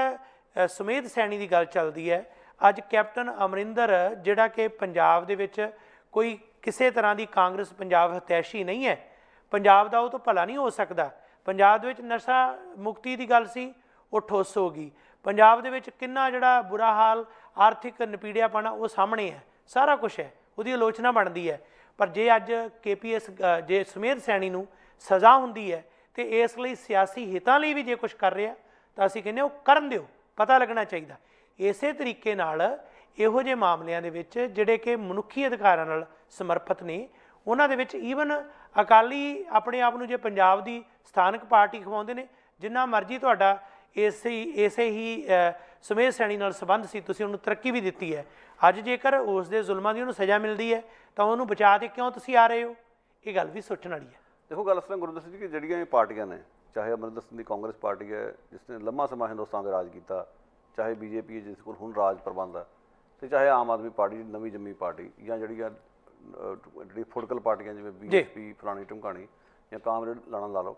ਸੁਮੇਧ ਸੈਣੀ ਦੀ ਗੱਲ ਚੱਲਦੀ ਹੈ, ਅੱਜ ਕੈਪਟਨ ਅਮਰਿੰਦਰ ਜਿਹੜਾ ਕਿ ਪੰਜਾਬ ਦੇ ਵਿੱਚ ਕੋਈ ਕਿਸੇ ਤਰ੍ਹਾਂ ਦੀ ਕਾਂਗਰਸ ਪੰਜਾਬ ਹਤੈਸ਼ੀ ਨਹੀਂ ਹੈ, ਪੰਜਾਬ ਦਾ ਉਹ ਤੋਂ ਭਲਾ ਨਹੀਂ ਹੋ ਸਕਦਾ। ਪੰਜਾਬ ਦੇ ਵਿੱਚ ਨਸ਼ਾ ਮੁਕਤੀ ਦੀ ਗੱਲ ਸੀ, ਉਹ ਠੁੱਸ ਹੋ ਗਈ। ਪੰਜਾਬ ਦੇ ਵਿੱਚ ਕਿੰਨਾ ਜਿਹੜਾ ਬੁਰਾ ਹਾਲ, ਆਰਥਿਕ ਨਪੀੜਿਆਪਣਾ ਉਹ ਸਾਹਮਣੇ ਹੈ, ਸਾਰਾ ਕੁਛ ਹੈ, ਉਹਦੀ ਆਲੋਚਨਾ ਬਣਦੀ ਹੈ। ਪਰ ਜੇ ਅੱਜ KPS ਜੇ ਸੁਮੇਧ ਸੈਣੀ ਨੂੰ ਸਜ਼ਾ ਹੁੰਦੀ ਹੈ ਤੇ ਇਸ ਲਈ ਸਿਆਸੀ ਹਿੱਤਾਂ ਲਈ ਵੀ ਜੇ ਕੁਛ ਕਰ ਰਿਹਾ, ਤਾਂ ਅਸੀਂ ਕਹਿੰਦੇ ਉਹ ਕਰਨ ਦਿਓ, ਪਤਾ ਲੱਗਣਾ ਚਾਹੀਦਾ। ਇਸੇ ਤਰੀਕੇ ਨਾਲ ਇਹੋ ਜਿਹੇ ਮਾਮਲਿਆਂ ਦੇ ਵਿੱਚ ਜਿਹੜੇ ਕਿ ਮਨੁੱਖੀ ਅਧਿਕਾਰਾਂ ਨਾਲ ਸਮਰਪਿਤ ਨੇ, ਉਹਨਾਂ ਦੇ ਵਿੱਚ ਈਵਨ ਅਕਾਲੀ ਆਪਣੇ ਆਪ ਨੂੰ ਜੇ ਪੰਜਾਬ ਦੀ ਸਥਾਨਕ ਪਾਰਟੀ ਖਵਾਉਂਦੇ ਨੇ, ਜਿੰਨਾ ਮਰਜ਼ੀ ਤੁਹਾਡਾ ਇਸੇ ਹੀ ਸੁਮੇਧ ਸੈਣੀ ਨਾਲ ਸੰਬੰਧ ਸੀ, ਤੁਸੀਂ ਉਹਨੂੰ ਤਰੱਕੀ ਵੀ ਦਿੱਤੀ ਹੈ, ਅੱਜ ਜੇਕਰ ਉਸ ਦੇ ਜ਼ੁਲਮਾਂ ਦੀ ਉਹਨੂੰ ਸਜ਼ਾ ਮਿਲਦੀ ਹੈ ਤਾਂ ਉਹਨੂੰ ਬਚਾ ਕੇ ਕਿਉਂ ਤੁਸੀਂ ਆ ਰਹੇ ਹੋ? ਇਹ ਗੱਲ ਵੀ ਸੋਚਣ ਵਾਲੀ ਹੈ। ਦੇਖੋ ਗੱਲ ਇਸ ਤਰ੍ਹਾਂ ਗੁਰਦਿੱਤ ਸਿੰਘ ਜੀ, ਕਿ ਜਿਹੜੀਆਂ ਇਹ ਪਾਰਟੀਆਂ ਨੇ, ਚਾਹੇ ਅਮਰਿੰਦਰ ਸਿੰਘ ਦੀ ਕਾਂਗਰਸ ਪਾਰਟੀ ਹੈ ਜਿਸ ਨੇ ਲੰਮਾ ਸਮਾਂ ਹਿੰਦੁਸਤਾਨ 'ਤੇ ਰਾਜ ਕੀਤਾ, ਚਾਹੇ BJP ਜਿਸ ਕੋਲ ਹੁਣ ਰਾਜ ਪ੍ਰਬੰਧ ਹੈ, ਤੇ ਚਾਹੇ ਆਮ ਆਦਮੀ ਪਾਰਟੀ ਨਵੀਂ ਜੰਮੀ ਪਾਰਟੀ, ਜਾਂ ਜਿਹੜੀ ਪੋਲੀਟੀਕਲ ਪਾਰਟੀਆਂ ਜਿਵੇਂ BSP ਫਲਾਣੀ ਢਮਕਾਣੀ ਜਾਂ ਕਾਂਗਰਸ ਲਾਣਾ ਲਾ ਲਓ,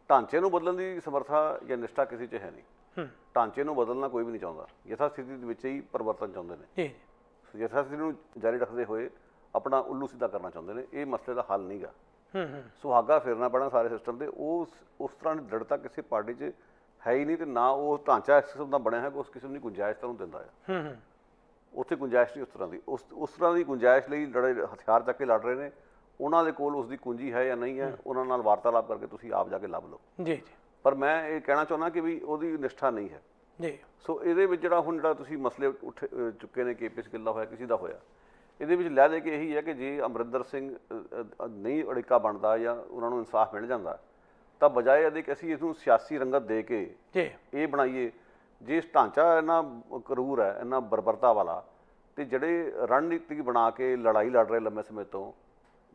ਢਾਂਚੇ ਨੂੰ ਬਦਲਣ ਦੀ ਸਮਰੱਥਾ ਜਾਂ ਨਿਸ਼ਠਾ ਕਿਸੇ 'ਚ ਹੈ ਨਹੀਂ। ਢਾਂਚੇ ਨੂੰ ਬਦਲਣਾ ਕੋਈ ਵੀ ਨਹੀਂ ਚਾਹੁੰਦਾ, ਯਥਾ ਸਥਿਤੀ ਦੇ ਵਿੱਚ ਹੀ ਪਰਿਵਰਤਨ ਚਾਹੁੰਦੇ ਨੇ। ਯਥਾ ਸਥਿਤੀ ਨੂੰ ਜਾਰੀ ਰੱਖਦੇ ਹੋਏ ਆਪਣਾ ਉੱਲੂ ਸਿੱਧਾ ਕਰਨਾ ਚਾਹੁੰਦੇ ਨੇ। ਇਹ ਮਸਲੇ ਦਾ ਹੱਲ ਨਹੀਂਗਾ। ਸੁਹਾਗਾ ਫੇਰਨਾ ਪੈਣਾ ਸਾਰੇ ਸਿਸਟਮ ਦੇ। ਉਸ ਤਰ੍ਹਾਂ ਦੀ ਦ੍ਰਿੜਤਾ ਕਿਸੇ ਪਾਰਟੀ 'ਚ ਹੈ ਹੀ ਨਹੀਂ, ਤੇ ਨਾ ਉਹ ਢਾਂਚਾ ਇਸ ਕਿਸਮ ਦਾ ਬਣਿਆ ਹੈ ਕਿ ਉਸ ਕਿਸਮ ਦੀ ਗੁੰਜਾਇਸ਼ ਤੁਹਾਨੂੰ ਦਿੰਦਾ ਹੈ। ਉੱਥੇ ਗੁੰਜਾਇਸ਼ ਨਹੀਂ ਉਸ ਤਰ੍ਹਾਂ ਦੀ। ਉਸ ਤਰ੍ਹਾਂ ਦੀ ਗੁੰਜਾਇਸ਼ ਲਈ ਜਿਹੜੇ ਹਥਿਆਰ ਚੱਕ ਕੇ ਲੜ ਰਹੇ ਨੇ, ਉਹਨਾਂ ਦੇ ਕੋਲ ਉਸ ਦੀ ਕੁੰਜੀ ਹੈ ਜਾਂ ਨਹੀਂ ਹੈ, ਉਹਨਾਂ ਨਾਲ ਵਾਰਤਾਲਾਪ ਕਰਕੇ ਤੁਸੀਂ ਆਪ ਜਾ ਕੇ ਲੱਭ ਲਓ। ਜੀ ਜੀ। ਪਰ ਮੈਂ ਇਹ ਕਹਿਣਾ ਚਾਹੁੰਦਾ ਕਿ ਵੀ ਉਹਦੀ ਨਿਸ਼ਠਾ ਨਹੀਂ ਹੈ ਜੀ। ਸੋ ਇਹਦੇ ਵਿੱਚ ਜਿਹੜਾ ਤੁਸੀਂ ਮਸਲੇ ਉੱਠ ਚੁੱਕੇ ਨੇ, KPS ਗਿੱਲ ਦਾ ਹੋਇਆ, ਕਿਸੇ ਦਾ ਹੋਇਆ, ਇਹਦੇ ਵਿੱਚ ਲੈ ਦੇ ਕੇ ਇਹੀ ਹੈ ਕਿ ਜੇ ਅਮਰਿੰਦਰ ਸਿੰਘ ਨਹੀਂ ਅੜਿੱਕਾ ਬਣਦਾ ਜਾਂ ਉਹਨਾਂ ਨੂੰ ਇਨਸਾਫ ਮਿਲ ਜਾਂਦਾ, ਤਾਂ ਬਜਾਏ ਇਹਦੇ ਕਿ ਅਸੀਂ ਇਸਨੂੰ ਸਿਆਸੀ ਰੰਗਤ ਦੇ ਕੇ ਇਹ ਬਣਾਈਏ, ਜੇ ਇਸ ਢਾਂਚਾ ਇੰਨਾ ਕਰੂਰ ਹੈ, ਇੰਨਾ ਬਰਬਰਤਾ ਵਾਲਾ, ਤੇ ਜਿਹੜੇ ਰਣਨੀਤੀ ਬਣਾ ਕੇ ਲੜਾਈ ਲੜ ਰਹੇ ਲੰਮੇ ਸਮੇਂ ਤੋਂ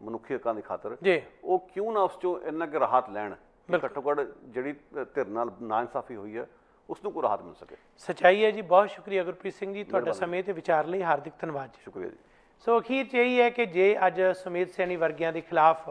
ਮਨੁੱਖੀ ਹੱਕਾਂ ਦੀ ਖਾਤਰ, ਉਹ ਕਿਉਂ ਨਾ ਉਸ 'ਚੋਂ ਇੰਨਾ ਕੁ ਰਾਹਤ ਲੈਣ, ਘੱਟੋ ਘੱਟ ਜਿਹੜੀ ਧਿਰ ਨਾਲ ਨਾਇਨਸਾਫੀ ਹੋਈ ਹੈ ਉਸ ਨੂੰ ਕੋਈ ਰਾਹਤ ਮਿਲ ਸਕੇ। ਸੱਚਾਈ ਹੈ ਜੀ। ਬਹੁਤ ਸ਼ੁਕਰੀਆ ਗੁਰਪ੍ਰੀਤ ਸਿੰਘ ਜੀ, ਤੁਹਾਡਾ ਸਮੇਂ ਤੇ ਵਿਚਾਰ ਲਈ ਹਾਰਦਿਕ ਧੰਨਵਾਦ ਜੀ। ਸ਼ੁਕਰੀਆ ਜੀ। ਸੋ ਅਖੀਰ 'ਚ ਇਹੀ ਹੈ ਕਿ ਜੇ ਅੱਜ ਸੁਮੇਧ ਸੈਣੀ ਵਰਗਿਆਂ ਦੇ ਖਿਲਾਫ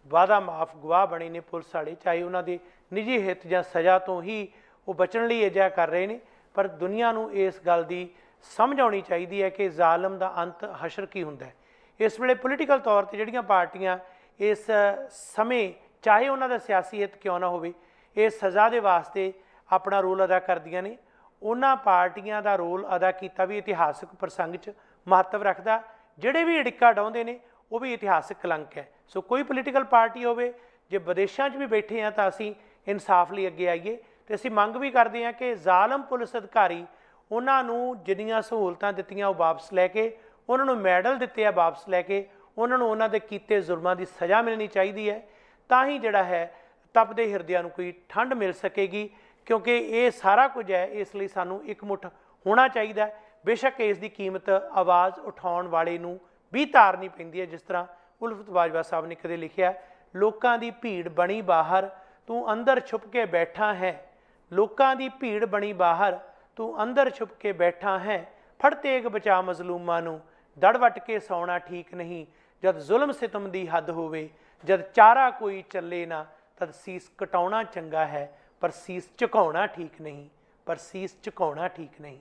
ਵਾਅਦਾ ਮਾਫ ਗਵਾਹ ਬਣੇ ਨੇ ਪੁਲਿਸ ਵਾਲੇ, ਚਾਹੇ ਉਹਨਾਂ ਦੇ ਨਿੱਜੀ ਹਿੱਤ ਜਾਂ ਸਜ਼ਾ ਤੋਂ ਹੀ ਉਹ ਬਚਣ ਲਈ ਅਜਿਹਾ ਕਰ ਰਹੇ ਨੇ, ਪਰ ਦੁਨੀਆ ਨੂੰ ਇਸ ਗੱਲ ਦੀ ਸਮਝ ਆਉਣੀ ਚਾਹੀਦੀ ਹੈ ਕਿ ਜ਼ਾਲਮ ਦਾ ਅੰਤ ਹਸ਼ਰ ਕੀ ਹੁੰਦਾ ਹੈ। ਇਸ ਵੇਲੇ ਪੋਲੀਟੀਕਲ ਤੌਰ 'ਤੇ ਜਿਹੜੀਆਂ ਪਾਰਟੀਆਂ ਇਸ ਸਮੇਂ, ਚਾਹੇ ਉਹਨਾਂ ਦਾ ਸਿਆਸੀ ਹਿੱਤ ਕਿਉਂ ਨਾ ਹੋਵੇ, ਇਹ ਸਜ਼ਾ ਦੇ ਵਾਸਤੇ ਆਪਣਾ ਰੋਲ ਅਦਾ ਕਰਦੀਆਂ ਨੇ। ਉਹਨਾਂ ਪਾਰਟੀਆਂ ਦਾ ਰੋਲ ਅਦਾ ਕੀਤਾ ਵੀ ਇਤਿਹਾਸਕ ਪ੍ਰਸੰਗ 'ਚ ਮਹੱਤਵ ਰੱਖਦਾ। ਜਿਹੜੇ ਵੀ ਅੜਿੱਕਾ ਡਾਉਂਦੇ ਨੇ ਉਹ ਵੀ ਇਤਿਹਾਸਕ ਕਲੰਕ ਹੈ। ਸੋ ਕੋਈ ਪੋਲੀਟੀਕਲ ਪਾਰਟੀ ਹੋਵੇ, ਜੇ ਵਿਦੇਸ਼ਾਂ 'ਚ ਵੀ ਬੈਠੇ ਹਾਂ ਤਾਂ ਅਸੀਂ ਇਨਸਾਫ ਲਈ ਅੱਗੇ ਆਈਏ, ਤੇ ਅਸੀਂ ਮੰਗ ਵੀ ਕਰਦੇ ਹਾਂ ਕਿ ਜ਼ਾਲਮ ਪੁਲਿਸ ਅਧਿਕਾਰੀ ਉਹਨਾਂ ਨੂੰ ਜਿੰਨੀਆਂ ਸਹੂਲਤਾਂ ਦਿੱਤੀਆਂ ਉਹ ਵਾਪਸ ਲੈ ਕੇ, ਉਹਨਾਂ ਨੂੰ ਮੈਡਲ ਦਿੱਤੇ ਆ ਵਾਪਸ ਲੈ ਕੇ, ਉਹਨਾਂ ਨੂੰ ਉਹਨਾਂ ਦੇ ਕੀਤੇ ਜ਼ੁਲਮਾਂ ਦੀ ਸਜ਼ਾ ਮਿਲਣੀ ਚਾਹੀਦੀ ਹੈ। ਤਾਂ ਹੀ ਜਿਹੜਾ ਹੈ ਤਪਦੇ ਹਿਰਦਿਆਂ ਨੂੰ ਕੋਈ ਠੰਡ ਮਿਲ ਸਕੇਗੀ, ਕਿਉਂਕਿ ਇਹ ਸਾਰਾ ਕੁਝ ਹੈ ਇਸ ਲਈ ਸਾਨੂੰ ਇਕਮੁੱਠ ਹੋਣਾ ਚਾਹੀਦਾ ਹੈ। ਬੇਸ਼ੱਕ ਇਸ ਦੀ ਕੀਮਤ ਆਵਾਜ਼ ਉਠਾਉਣ ਵਾਲੇ ਨੂੰ ਵੀ ਤਾਰਨੀ ਪੈਂਦੀ ਹੈ। ਜਿਸ ਤਰ੍ਹਾਂ ਉਲਫਤ ਬਾਜਵਾ ਸਾਹਿਬ ਨੇ ਕਦੇ ਲਿਖਿਆ, ਲੋਕਾਂ ਦੀ ਭੀੜ ਬਣੀ ਬਾਹਰ ਤੂੰ ਅੰਦਰ ਛੁਪ ਕੇ ਬੈਠਾ ਹੈ, ਲੋਕਾਂ ਦੀ ਭੀੜ ਬਣੀ ਬਾਹਰ ਤੂੰ ਅੰਦਰ ਛੁਪ ਕੇ ਬੈਠਾ ਹੈ, ਫੜ ਤੇਗ ਬਚਾ ਮਜ਼ਲੂਮਾਂ ਨੂੰ, ਦੜ ਵੱਟ ਕੇ ਸੌਣਾ ਠੀਕ ਨਹੀਂ, ਜਦ ਜ਼ੁਲਮ ਸਿਤਮ ਦੀ ਹੱਦ ਹੋਵੇ, ਜਦ ਚਾਰਾ ਕੋਈ ਚੱਲੇ ਨਾ, ਤਦ ਸੀਸ ਕਟਾਉਣਾ ਚੰਗਾ ਹੈ, ਪਰ ਸੀਸ ਝੁਕਾਉਣਾ ਠੀਕ ਨਹੀਂ, ਪਰ ਸੀਸ ਝੁਕਾਉਣਾ ਠੀਕ ਨਹੀਂ।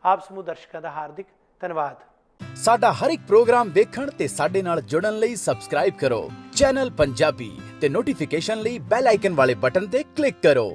ਆਪ ਸਮੂਹ ਦਰਸ਼ਕਾਂ ਦਾ ਹਾਰਦਿਕ ਧੰਨਵਾਦ। ਸਾਡਾ ਹਰ ਇੱਕ ਪ੍ਰੋਗਰਾਮ ਦੇਖਣ ਤੇ ਸਾਡੇ ਨਾਲ ਜੁੜਨ ਲਈ ਸਬਸਕ੍ਰਾਈਬ ਕਰੋ ਚੈਨਲ ਪੰਜਾਬੀ ਤੇ ਨੋਟੀਫਿਕੇਸ਼ਨ ਲਈ ਬੈਲ ਆਈਕਨ ਵਾਲੇ ਬਟਨ ਤੇ ਕਲਿੱਕ ਕਰੋ।